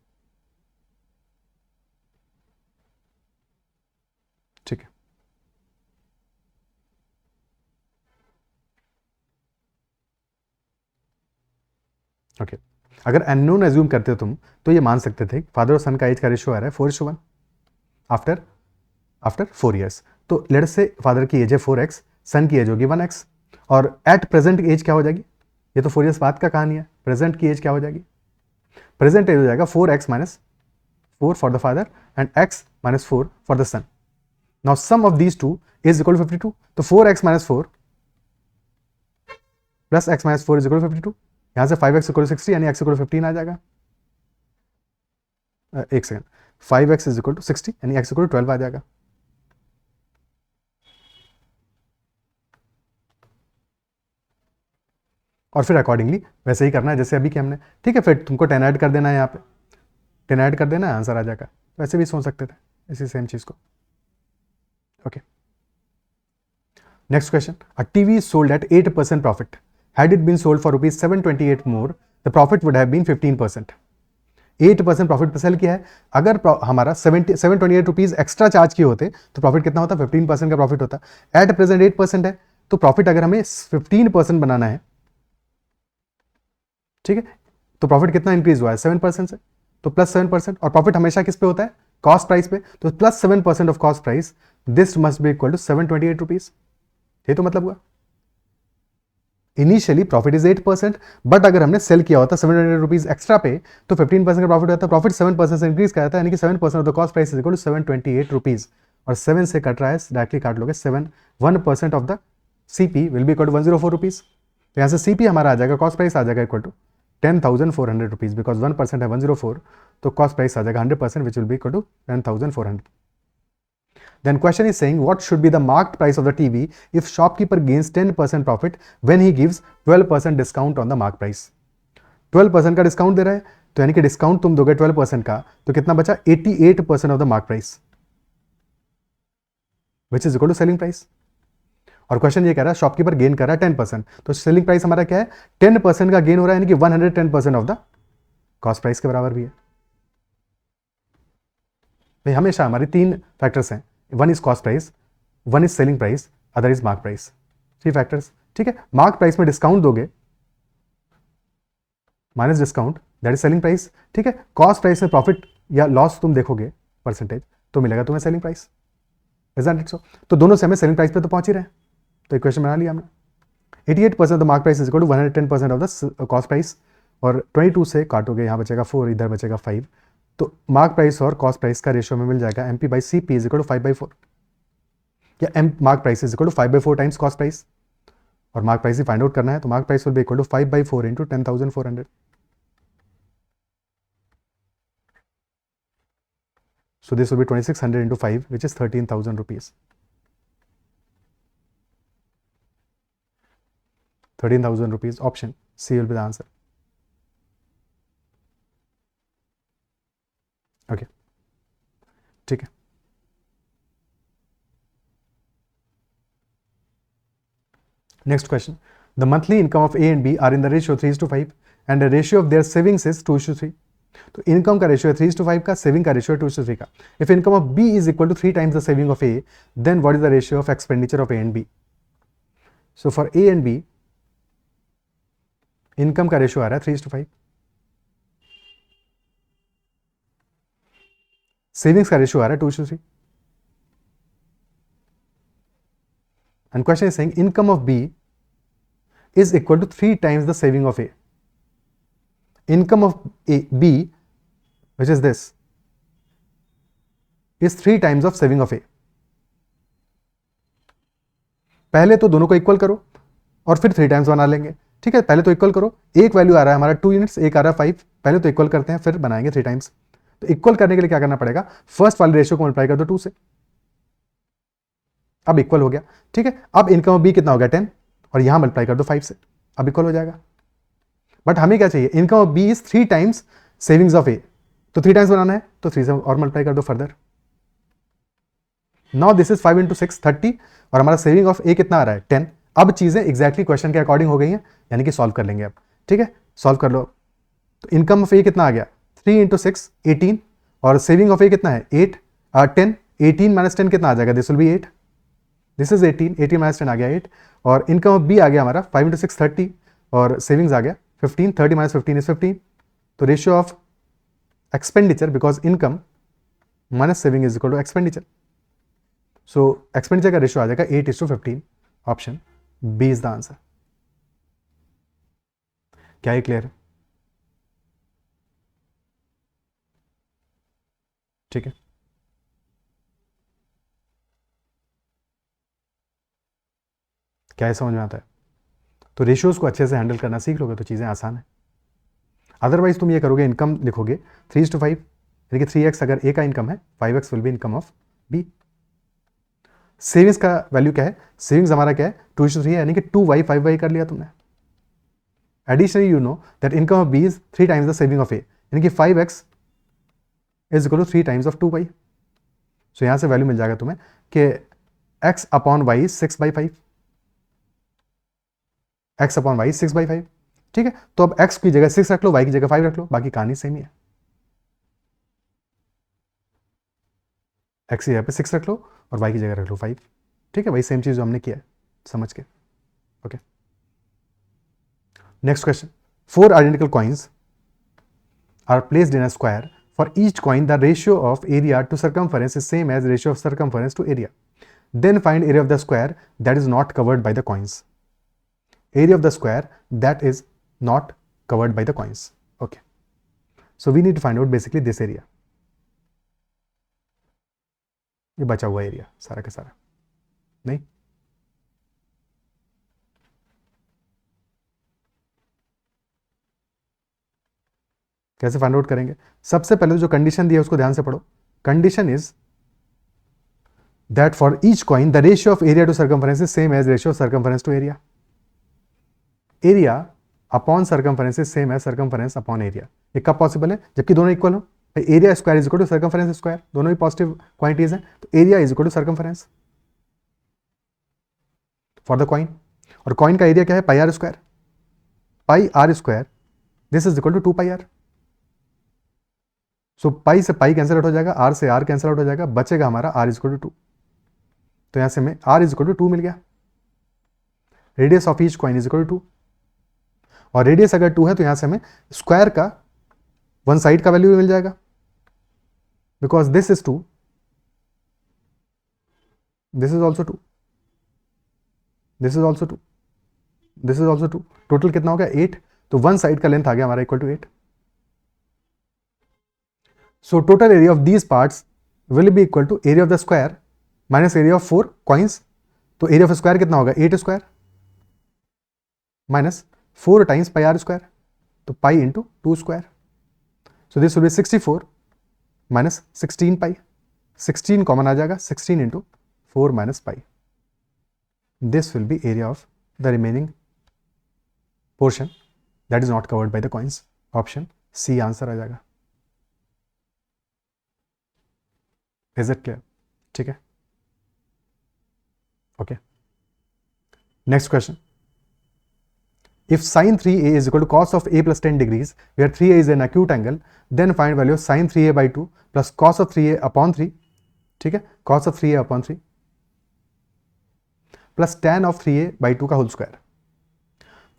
ठीक है, ओके। अगर अननोन एज्यूम करते हो तुम तो ये मान सकते थे फादर और सन का एज का रेशियो आ रहा है 4:1 आफ्टर 4 ईयर्स। तो लेट्स से फादर की एज है 4x, सन की एज होगी 1x, और एट प्रेजेंट एज क्या हो जाएगी, ये तो 4 ईयर्स बाद का कहानी है। प्रेजेंट की एज क्या हो जाएगी, प्रेजेंट एज हो जाएगा 4x - 4 for the father and x - 4 for the son. Now sum of these two is equal to 52, तो 4x - 4 plus x - 4 is equal to 52। यहां से 5x इक्वल टू 60, यानी x इक्वल टू 15 आ जाएगा। एक second, 5x is equal to 60, यानी x इक्वल टू 12 आ जाएगा। और फिर अकॉर्डिंगली वैसे ही करना है जैसे अभी कि हमने, ठीक है। फिर तुमको 10 ऐड कर देना है, यहाँ पे 10 ऐड कर देना है, आंसर आ जाएगा। वैसे भी सोच सकते थे इसी सेम चीज को। Okay, next question, a TV sold at 8% profit, had it been sold for ₹728 more the profit would have been 15%। 8% profit पर सेल किया है। अगर हमारा 728 रुपीज एक्स्ट्रा चार्ज किए होते तो प्रॉफिट कितना होता, 15% का प्रॉफिट होता। एट प्रेजेंट 8% है, तो प्रॉफिट अगर हमें 15% बनाना है, ठीक है, तो प्रॉफिट कितना इंक्रीज हुआ है 7% से, तो +7%। और प्रॉफिट हमेशा किस पे होता है, कॉस्ट प्राइस पे, तो +7% of cost price, this must be equal to 728 rupees. ये तो मतलब हुआ इनिशियली प्रॉफिट इज 8%, बट अगर हमने सेल किया होता 700 रुपीज एक्स्ट्रा पे तो 15% का प्रॉफिट होता है। प्रॉफिट 7% से इंक्रीज कराता है, यानी कि 7% of the cost price is equal to 728 rupees. और 7 से कट रहा है, डायरेक्टली काट लोगे 1% of the CP will be equal to 104 rupees. तो यहाँ से सीपी हमारा आ जाएगा, कॉस्ट प्राइस आ जाएगा इक्वल टू 10,400 रुपीज, बिकॉज 1% है 104, तो कॉस्ट प्राइस आ जाएगा 100%, which will be equal to 10,400। Then question is saying what should be the marked price of the TV if shopkeeper gains 10% profit when he gives 12% discount on the marked price। 12% का डिस्काउंट दे रहा है, तो यानी कि डिस्काउंट तुम दोगे 12% का, तो कितना बचा 88% of the mark price which is equal to selling price. और क्वेश्चन ये कह रहा है शॉपकीपर गेन कर रहा है 10%, तो सेलिंग प्राइस हमारा क्या है 10% का गेन हो रहा है, यानी कि 110% ऑफ द कॉस्ट प्राइस के बराबर भी है। भाई हमेशा हमारी 3 फैक्टर्स हैं, one is cost price, one is selling price, other is mark price, 3 factors, ठीक है। मार्क प्राइस में डिस्काउंट दोगे minus discount, that is selling price, ठीक है। कॉस्ट प्राइस में प्रॉफिट या लॉस तुम देखोगे परसेंटेज, तो मिलेगा तुम्हें selling price, isn't it so. तो दोनों से हमें सेलिंग प्राइस पे तो पहुंच ही रहे हैं, तो इक्वेशन बना लिया हमने। 88% of the mark price is equal to 110% of the cost price, और 22 से काटोगे, यहाँ बचेगा 4, इधर बचेगा 5, तो मार्क प्राइस और कॉस्ट प्राइस का रेशियो में मिल जाएगा MP/CP इज इक्वल टू 5/4, या mark price is equal to 5/4 times cost price, और मार्क प्राइस ही फाइंड आउट करना है, तो mark price will be equal to 5/4 into 10,400। So this will be 2,600 into 5, which is 13,000 rupees. 13,000 rupees. Option C will be the answer. Okay, ठीक है. Next question. The monthly income of A and B are in the ratio 3:5 and the ratio of their savings is 2:3. तो इनकम का रेशियो है 3:5 का, सेविंग का रेशियो है 2:3 का. If income of B is equal to 3 times the saving of A, then what is the ratio of expenditure of A and B? So for A and B income का रेशियो आ रहा है 3:5, सेविंग्स का रेशियो आ रहा है 2:3. And question is saying income of B is equal to 3 times the saving of A. Income of B, which is this, is 3 times of saving of A. पहले तो दोनों को इक्वल करो और फिर 3 टाइम्स बना लेंगे. ठीक है, पहले तो इक्वल करो. एक वैल्यू आ रहा है हमारा 2 यूनिट्स, एक आ रहा है 5. पहले तो इक्वल करते हैं, फिर बनाएंगे 3 टाइम्स. तो इक्वल करने के लिए क्या करना पड़ेगा? फर्स्ट वाले रेशियो को मल्टीप्लाई कर दो 2 से. अब इक्वल हो गया. ठीक है, अब इनकम ऑफ बी कितना हो गया? 10, और यहां मल्टीप्लाई कर दो 5 से. अब इक्वल हो जाएगा. बट हमें क्या चाहिए? Income of B is 3 times savings of A. तो 3 टाइम्स बनाना है तो 3 से और मल्टीप्लाई कर दो further. Now this is 5 into 6 30, और हमारा सेविंग ऑफ ए कितना आ रहा है? 10. अब चीजें एग्जैक्टली क्वेश्चन के अकॉर्डिंग हो गई हैं, यानी कि सॉल्व कर लेंगे अब. ठीक है, सॉल्व कर लो. तो इनकम ऑफ ए कितना आ गया? 3 इंटू 6 18, और सेविंग ऑफ ए कितना है? 8 10. 18 माइनस 10 कितना आ जाएगा? This will B 8. This is 18. 18 minus 10 आ गया 8, और इनकम ऑफ बी आ गया हमारा 5 इंटू 6 30, और सेविंग्स आ गया 15. 30 माइनस 15 इज 15. तो ratio of expenditure, because income minus saving is equal to expenditure, so expenditure का रेशियो आ जाएगा 8:15. Option B is the answer. क्या ये क्लियर है? ठीक है, क्या ये समझ में आता है? तो रेशियोज को अच्छे से हैंडल करना सीख लोगे तो चीज़ें आसान है. अदरवाइज तुम ये करोगे, इनकम लिखोगे 3:5, यानी कि 3x अगर ए का इनकम है, 5x will be income of B. Savings का वैल्यू क्या है? सेविंग्स हमारा क्या है? 2:3 है, यानी कि 2y 5y कर लिया तुमने. Additionally you know that income of B is 3 times the saving of A, यानी कि 5x is equal to 3 times of 2y. सो यहां से वैल्यू मिल जाएगा तुम्हें कि x upon y is 6/5. x upon y 6/5. ठीक है, तो अब x की जगह 6 रख लो, y की जगह 5 रख लो, बाकी कहानी सेम ही है. x की जगह पे 6 रख लो और y की जगह रख लो 5. ठीक है, वही सेम चीज जो हमने किया है, समझ के. Okay, next question. 4 identical coins are placed in a square. For each coin the ratio of area to circumference is same as ratio of circumference to area. Then find area of the square that is not covered by the coins. Area of the square that is not covered by the coins. Okay, so we need to find out basically this area. ये बचा हुआ एरिया सारा का सारा. नहीं, कैसे फाइंड आउट करेंगे? सबसे पहले जो कंडीशन दी है उसको ध्यान से पढ़ो. Condition is that for each coin the ratio of area to circumference is same as ratio of circumference to area. Area upon circumference is same as circumference upon area. ये कब पॉसिबल है? जबकि दोनों इक्वल हो. Area square is equal to circumference square, दोनों ही पॉजिटिव क्वांटिटीज हैं, तो area is equal to circumference for the coin. और कॉइन का एरिया क्या है? Pi r square. Pi r square this is equal to 2 pi r. So pi से पाई कैंसिल आउट हो जाएगा, आर से आर कैंसिल आउट हो जाएगा, बचेगा हमारा आर इज इक्वल टू 2. तो यहां से हमें आर इज इक्वल टू 2 मिल गया. Radius of each coin is equal to 2, और रेडियस अगर 2 है तो यहां से हमें स्क्वायर का वन साइड का वैल्यू मिल जाएगा, because this is 2, this is also 2, this is also 2, this is also 2. Total कितना हो गया? 8. तो वन साइड का लेंथ आ गया हमारा equal to 8. So total area of these parts will be equal to area of the square minus area of 4 coins. तो एरिया ऑफ स्क्वायर कितना होगा? 8 square minus 4 times pi r square, तो pi into 2 square. So this will be 64 minus 16 pi. 16 common आ जाएगा, 16 into 4 minus pi. This will be area of the remaining portion that is not covered by the coins. Option C answer आ जाएगा। Is it clear? ठीक है, okay. Next question, if sin 3a is equal to cos of a plus 10 degrees where 3a is an acute angle, then find value of sin 3a by 2 plus cos of 3a upon 3, ठीक है, cos of 3a upon 3 plus tan of 3a by 2 का होल स्क्वायर।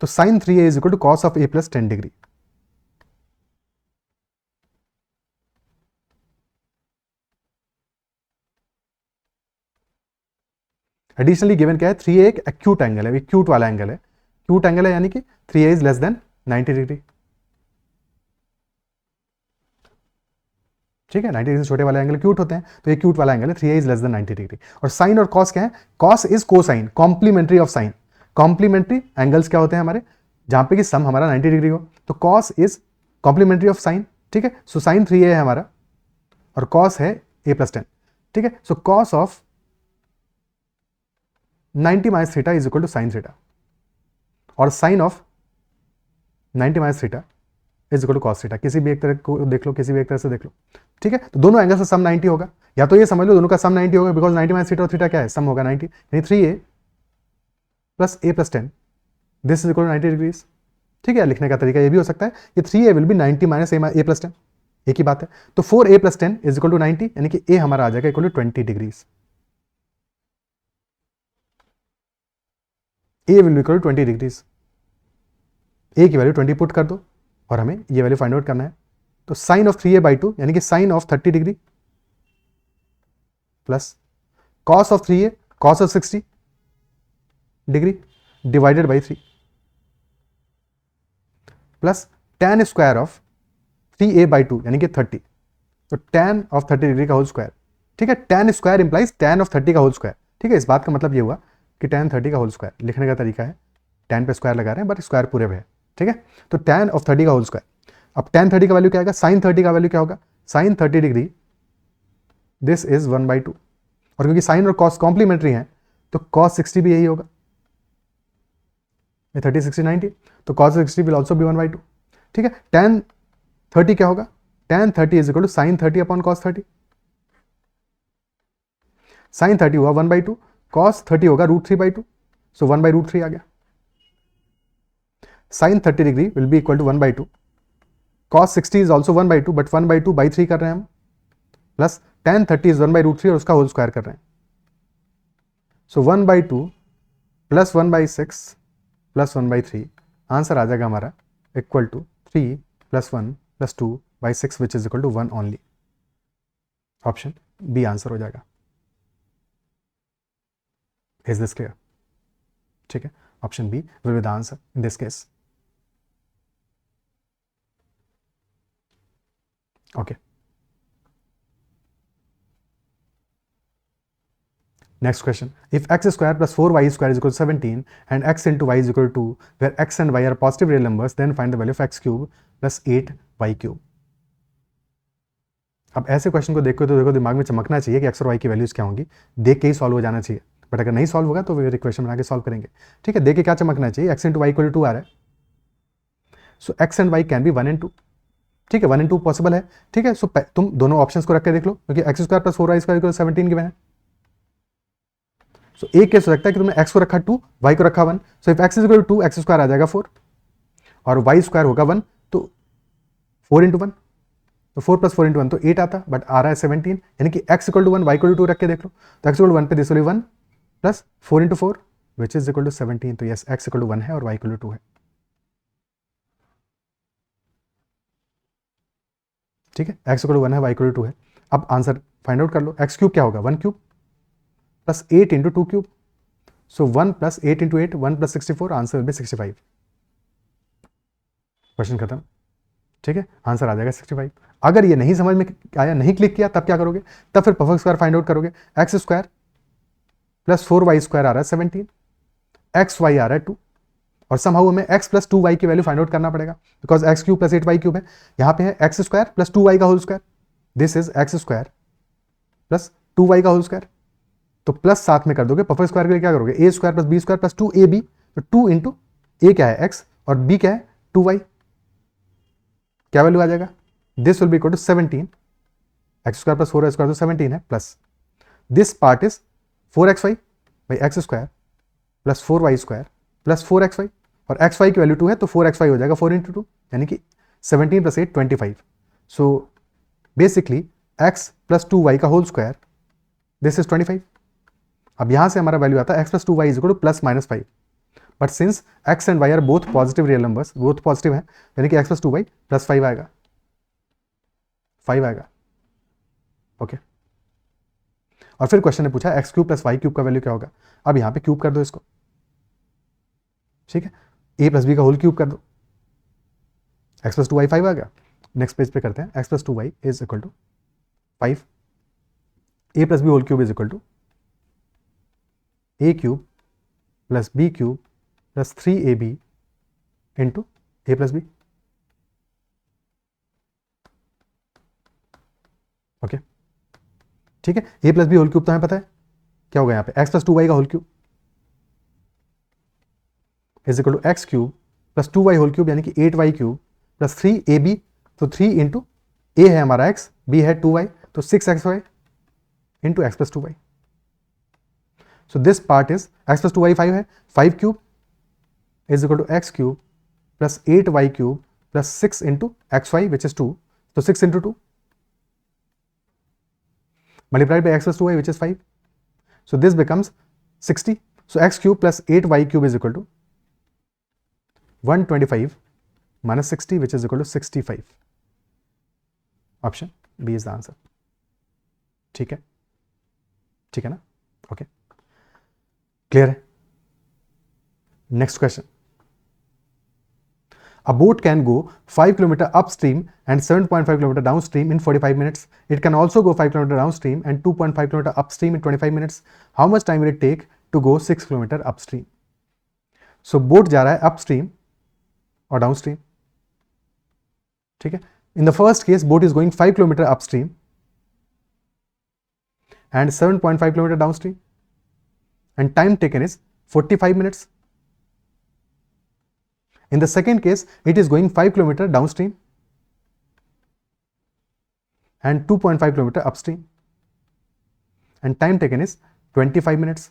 तो sin 3a is equal to cos of a plus 10 degree. Additionally given क्या है, 3a एक एक्यूट एंगल है, एक्यूट वाला एंगल है, एक्यूट एंगल है यानी कि 3a is less than 90 degree. ठीक है, 90 डिग्री से छोटे वाले एंगल क्यूट होते हैं, तो ये क्यूट वाला एंगल है, 3a is less than 90 degree. और साइन और कॉस क्या है, cos is cosine, complementary of sine. Complementary angles क्या होते हैं हमारे, जहां पे कि सम हमारा 90 डिग्री हो, तो cos is complementary of sine. ठीक है, सो साइन 3a है हमारा और कॉस है a प्लस 10। ठीक है, so cos of 90 minus theta is equal to sine theta, और sine of 90 minus theta is equal to cos theta. किसी भी एक तरह को देख लो, किसी भी एक तरह से देख लो। ठीक है, तो दोनों एंगल से सम 90 होगा, या तो ये समझ लो दोनों का सम 90 होगा, बिकॉज 90 माइनस थीटा और थीटा क्या है, सम होगा 90, यानी 3a plus a plus 10 this is equal to 90 degrees. ठीक है, लिखने का तरीका ये भी हो सकता है, ये 3a will be 90 minus a plus 10, एक ही बात है। तो 4a plus 10 is equal to 90, यानी कि a हमारा आ जाएगा equal to 20 degrees. a will be equal to 20 degrees. a की वैल्यू 20 पुट कर दो और हमें ये वैल्यू फाइंड आउट करना है। तो साइन ऑफ 3a बाई 2 यानी कि sine of 30 degree plus cos of 3a cos of 60 degree divided by 3 plus tan square of 3a by 2 यानी कि 30, तो tan ऑफ 30 डिग्री का होल स्क्वायर। ठीक है, tan square implies tan of 30 का होल स्क्वायर। ठीक है, इस बात का मतलब ये हुआ कि tan 30 का होल स्क्वायर, लिखने का तरीका है tan पे स्क्वायर लगा रहे हैं बट स्क्वायर पूरे पे है। ठीक है, तो tan ऑफ 30 का होल स्क्वायर। अब tan 30 का वैल्यू क्या आएगा, sin 30 का वैल्यू क्या होगा, sin 30 डिग्री दिस इज 1/2, और क्योंकि sin और cos कॉम्प्लीमेंट्री हैं तो cos 60 भी यही होगा, 30 60 90, तो cos 60 विल ऑल्सो बी 1/2। ठीक है, tan 30 क्या होगा, tan 30 is equal to sin 30 upon cos 30। sin 30 हुआ 1/2, cos 30 होगा √3/2, सो 1/√3 आ गया। sin 30 degree will be equal to 1/2, cos 60 is also 1/2 but 1/2 by 3 कर रहे हैं हम, प्लस tan 30 इज 1/√3 और उसका होल स्क्वायर कर रहे हैं, सो 1/2 प्लस 1/6 प्लस 1/3 आंसर आ जाएगा हमारा equal to 3 plus 1 plus 2/6 which is equal to 1 only. Option B answer हो जाएगा। Is this clear? ठीक है, option B will be the answer in this case. Okay. Next question. If x square plus 4y square is equal to 17 and x into y is equal to 2, where x and y are positive real numbers, then find the value of x cube plus 8y cube. अब ऐसे क्वेश्चन को देखो तो देखो दिमाग में चमकना चाहिए कि x और y की वैल्यूज क्या होंगी, देख के ही सॉल्व हो जाना चाहिए, बट अगर नहीं सॉल्व होगा तो फिर इक्वेशन बना के सॉल्व करेंगे। ठीक है, देख के क्या चमकना चाहिए, x into y equal to 2 आ रहा है, so x and y can be 1 and 2। ठीक है, 1 and 2 पॉसिबल है। ठीक है, सो तुम दोनों ऑप्शंस को रख के देख लो, क्योंकि x square plus 4y square equal 17 given है। सो एक केस हो सकता है कि तुमने x को रखा 2, y को रखा 1, so if x is equal to 2 x square आ जाएगा 4 और y स्क्वायर होगा 1, तो 4 into 1, तो 4 प्लस 4 into 1 तो 8 आता, बट आ रहा है 17, यानी कि x equal to 1 y equal to 2 रख के देख लो, तो x इक्वल टू 1 पे this will be 1 plus 4 into 4 which is equal to 17, तो यस x इक्वल टू 1 है और y इक्वल टू 2 है। ठीक है, x इक्वल टू 1 है, y इक्वल टू 2 है। अब आंसर फाइंड आउट कर लो, x क्यूब क्या होगा, 1 cube plus 8 into 2 cube, so 1 plus 8 into 8 1 plus 64, answer will B 65। Question खत्म। ठीक है, आंसर आ जाएगा 65। अगर ये नहीं समझ में आया, नहीं क्लिक किया, तब क्या करोगे, तब फिर परफेक्ट स्क्वायर फाइंड आउट करोगे। X square plus 4y square आ रहा है 17, एक्स वाई आ रहा है 2, और समहाउ हमें x प्लस 2y की वैल्यू फाइंड आउट करना पड़ेगा, because x cube plus 8y cube है, यहाँ पे है एक्स स्क्वायर प्लस 2y का whole square, this is x square plus 2y का होल स्क्वायर, तो प्लस साथ में कर दोगे, परफेक्ट स्क्वायर के लिए क्या करोगे, a square plus B square plus 2ab, तो 2 इंटू ए क्या है x और b क्या है 2y, क्या वैल्यू आ जाएगा, this will be equal to 17, x square plus 4y square तो 17 है, plus this part is 4xy by x square plus 4y square plus 4xy, और xy की वैल्यू 2 है तो 4xy हो जाएगा 4 इंटू 2, यानी कि 17 plus 8 25. So basically x plus 2y का होल स्क्वायर, दिस इज 25. अब यहां से हमारा वैल्यू आता है x plus 2y is equal to plus minus 5, but since x and y are both positive real numbers, both positive है, यानी कि x प्लस 2y प्लस 5 आएगा, 5 आएगा. ओके और फिर क्वेश्चन ने पूछा x cube plus y cube का वैल्यू क्या होगा. अब यहां पे क्यूब कर दो इसको, ठीक है, ए प्लस बी का होल क्यूब कर दो, एक्स प्लस 2y 5 आ गया. नेक्स्ट पेज पे करते हैं, x plus 2y is equal to 5, A plus B whole cube is equal to A cube plus B cube plus 3ab into A plus B. Okay ठीक है, A plus B whole cube तो हमें पता है क्या होगा यहाँ पे, एक्स प्लस 2y का whole cube is equal to x cube plus 2y whole cube, यानी कि 8y क्यूब प्लस 3ab, तो 3 इंटू ए है हमारा x, b है 2y, तो 6xy into x plus 2y. So this part is x plus 2y 5 है, 5 cube is equal to x cube plus 8y cube plus 6 into xy which is 2, तो 6 into 2 multiplied by x plus 2y which is 5. So this becomes 60. So x cube plus 8y cube is equal to 125 minus 60 which is equal to 65. Option B is the answer. ठीक है ना, ओके क्लियर है. Next question, A boat can go 5 km upstream and 7.5 km downstream in 45 minutes. It can also go 5 km downstream and 2.5 km upstream in 25 minutes. How much time will it take to go 6 km upstream? So boat जा रहा है upstream और downstream, ठीक है. In the first case, boat is going 5 km upstream and 7.5 km downstream, and time taken is 45 minutes. In the second case, it is going 5 km downstream and 2.5 km upstream, and time taken is 25 minutes.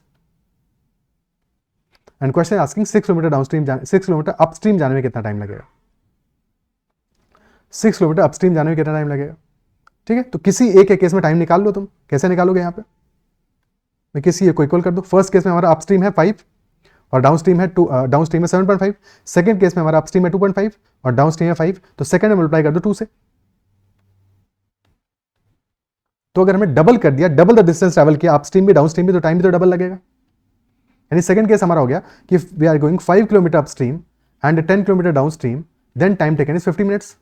And question is asking 6 km downstream, 6 km upstream जाने में कितना टाइम लगेगा, 6 km upstream जाने में कितना टाइम लगेगा. ठीक है, तो किसी एक के केस में टाइम निकाल लो तुम, कैसे निकालोगे यहाँ पे, मैं किसी एक को इक्वल कर दो. फर्स्ट केस में हमारा अपस्ट्रीम है 5 और डाउनस्ट्रीम है 7.5. सेकंड केस में हमारा अपस्ट्रीम है 2.5 और डाउनस्ट्रीम है 5, तो सेकंड में मल्टीप्लाई कर दो 2 से. तो अगर हमें डबल कर दिया, डबल द डिस्टेंस ट्रैवल किया अपस्ट्रीम भी डाउनस्ट्रीम भी, तो टाइम भी तो डबल लगेगा. यानी सेकंड केस हमारा हो गया कि we are going 5 kilometre upstream and 10 kilometre downstream, then time taken is 50 minutes.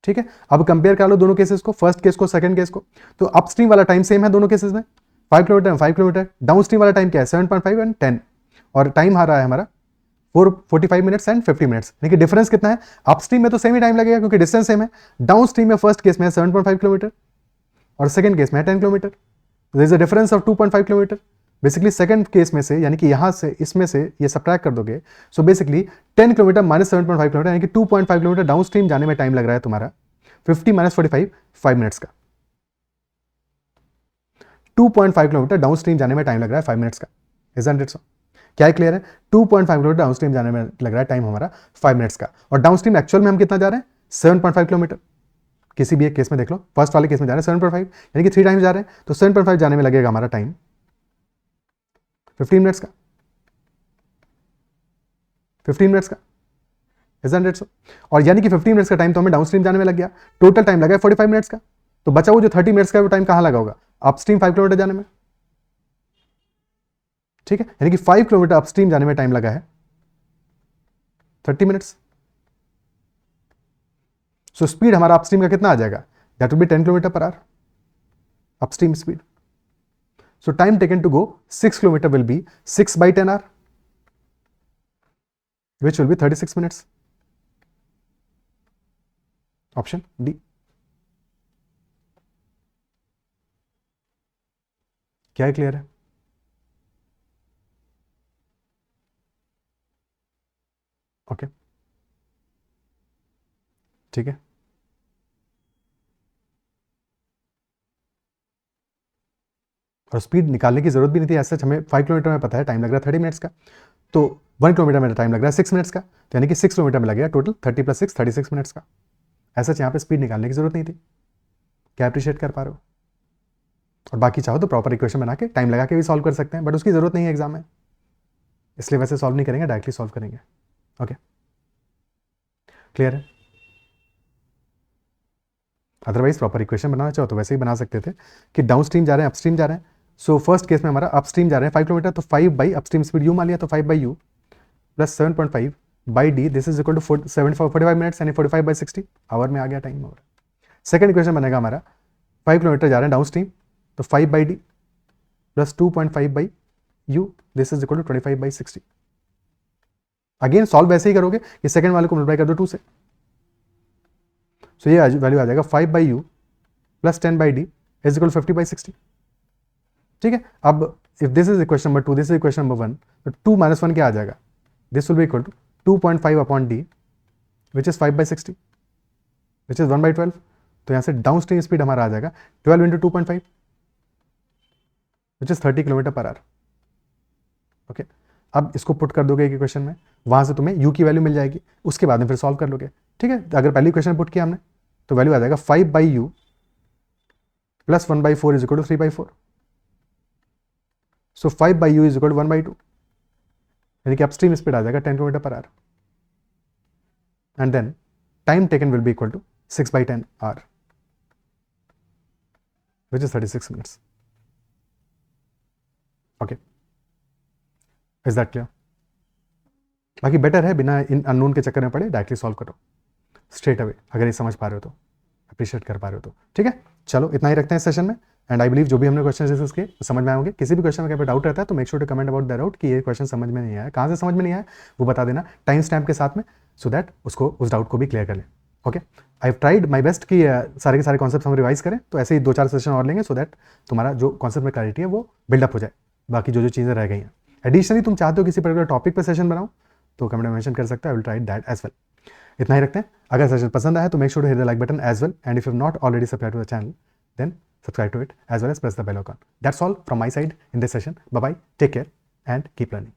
ठीक है, अब कंपेयर कर लो दोनों केसेस को, फर्स्ट केस को सेकंड केस को. तो अपस्ट्रीम वाला टाइम सेम है दोनों केसेस में, 5 किलोमीटर 5 किलोमीटर. डाउनस्ट्रीम वाला टाइम क्या है 7.5 एंड 10, और टाइम आ रहा है हमारा 45 मिनट्स एंड 50 मिनट्स. लेकिन डिफरेंस कितना है, अपस्ट्रीम में तो सेम ही टाइम लगेगा क्योंकि डिस्टेंस सेम है. डाउनस्ट्रीम में फर्स्ट केस में 7.5 किलोमीटर और सेकंड केस में 10 kilometre, there is a difference of 2.5 kilometre. Basically second case में से, यानी कि यहां से इसमें से ये सब्ट्रैक्ट कर दोगे, so basically 10 kilometre minus 7.5 kilometre, यानी कि 2.5 किलोमीटर डाउनस्ट्रीम जाने में टाइम लग रहा है तुम्हारा 50 माइनस 45 5 मिनट्स का. 2.5 किलोमीटर डाउनस्ट्रीम जाने में टाइम लग रहा है 5 मिनट्स का. Isn't it so? क्या है, क्लियर है? 2.5 किलोमीटर डाउनस्ट्रीम जाने में लग रहा है टाइम हमारा 5 मिनट्स का, और डाउनस्ट्रीम एक्चुअल में हम कितना जा रहे हैं 7.5 किलोमीटर. किसी भी एक केस में देख लो, फर्स्ट वाले केस में जा रहे हैं 7.5, यानी कि 3 टाइम्स जा रहे हैं, तो 7.5 जाने में लगेगा हमारा टाइम 15 मिनट्स का. 15 मिनट्स का, इजंट इट सो? और यानी कि 15 मिनट्स का टाइम तो हमें डाउनस्ट्रीम जाने में लग गया, टोटल टाइम लगा 45 मिनट्स का. तो बचा वो जो 30 मिनट्स का वो टाइम कहां लगा होगा, अपस्ट्रीम 5 किलोमीटर जाने में. ठीक है, यानी कि 5 किलोमीटर अपस्ट्रीम जाने में टाइम लगा है 30 मिनट्स. सो स्पीड हमारा अपस्ट्रीम का कितना आ जाएगा, that will be 10 kilometre per hour upstream speed. So time taken to go 6 kilometre will be 6/10 hour, which will be 36 minutes. Option D. क्या है, क्लियर है? ओके ठीक है, और स्पीड निकालने की जरूरत भी नहीं थी ऐसा। हमें 5 किलोमीटर में पता है टाइम लग रहा है 30 मिनट्स का, तो 1 किलोमीटर में टाइम लग रहा है 6 मिनट्स का, तो यानी कि 6 किलोमीटर में लगेगा टोटल 30 + 6 36 मिनट्स का। ऐसा यहाँ पे स्पीड निकालने की जरूरत नहीं थी। क्या अप्रिशिएट कर पा रहे हो? और बाकी चाहो तो प्रॉपर इक्वेशन बना के टाइम लगा के भी सॉल्व कर सकते हैं, बट उसकी जरूरत नहीं है एग्जाम में, इसलिए वैसे सॉल्व नहीं करेंगे, डायरेक्टली सॉल्व करेंगे। ओके, क्लियर है? अदरवाइज प्रॉपर इक्वेशन बनाना चाहो तो वैसे ही बना सकते थे कि डाउन स्ट्रीम जा रहे हैं अपस्ट्रीम जा रहे हैं। सो फर्स्ट केस में हमारा अपस्ट्रीम जा रहे हैं 5 किलोमीटर, तो 5 बाई अपस्ट्रीम स्पीड यू मान लिया, तो 5 by U plus 7.5 by D, this is equal to 45 minutes, यानी 45/60 आवर में आ गया टाइम। और सेकंड इक्वेशन बनेगा हमारा 5 किलोमीटर जा रहे हैं डाउन स्ट्रीम, तो 5 by D plus 2.5 by U, this is equal to 25/60। Again solve वैसे ही करोगे कि सेकंड वाले को मल्टीप्लाई कर दो 2 से, सो ये वैल्यू आ जाएगा 5 by U plus 10 by D is equal 50/60। ठीक है, अब if this is equation number 2, this is equation number 1, तो 2 - 1 क्या आ जाएगा? This will be equal to 2.5 upon D which is 5/60 which is 1/12। तो यहाँ से डाउन स्ट्रीम स्पीड हमारा आ जाएगा 12 × 2.5 which is 30 kilometre per our. Okay, अब इसको पुट कर दोगे इक्वेशन में, वहां से तुम्हें यू की वैल्यू मिल जाएगी, उसके बाद में फिर सॉल्व कर लोगे। ठीक है, अगर पहली इक्वेशन पुट किया हमने तो वैल्यू आ जाएगा 5 by U plus 1/4 is equal to 3/4। So 5 by U is equal to 1/2, यानी कि अपस्ट्रीम स्पीड आ जाएगा 10 kilometre per hour, and then time taken will be equal to 6/10 hour which is 36 minutes. Okay, is that clear? बाकी बेटर है बिना इन अननोन के चक्कर में पड़े डायरेक्टली सॉल्व करो स्ट्रेट अवे, अगर ये समझ पा रहे हो तो, अप्रिशिएट कर पा रहे हो तो। ठीक है, चलो इतना ही रखते हैं इस सेशन में, एंड आई बिलीव जो भी हमने क्वेश्चन डिस्कस किए समझ में आएंगे। किसी भी क्वेश्चन में अगर डाउट रहता है तो make sure to comment about the doubt कि ये क्वेश्चन समझ में नहीं आया, कहाँ से समझ में नहीं आया वो बता देना टाइम स्टैम्प के साथ में, सो दैट उसको उस डाउट को भी क्लियर कर लें। Okay, I have tried my best कि सारे के सारे कॉन्सेप्ट हम रिवाइज करें, तो ऐसे ही 2-4 सेशन और लेंगे सो दैट तुम्हारा जो कॉन्सेप्ट में क्लैरिटी है वो बिल्डअप हो जाए, बाकी जो चीज़ें रह गई हैं। एडिशनली तुम चाहते हो किसी पर्टिकुलर टॉपिक पर सेशन बनाओ तो कमेंट में मेंशन कर सकते हो, I will try that as well. इतना ही रखते हैं, अगर सेशन पसंद आया तो make sure to hit the like button as well, and if you have not already subscribe to the channel then subscribe to it as well as press the bell icon. That's all from my side in this session. Bye bye, take care and keep learning.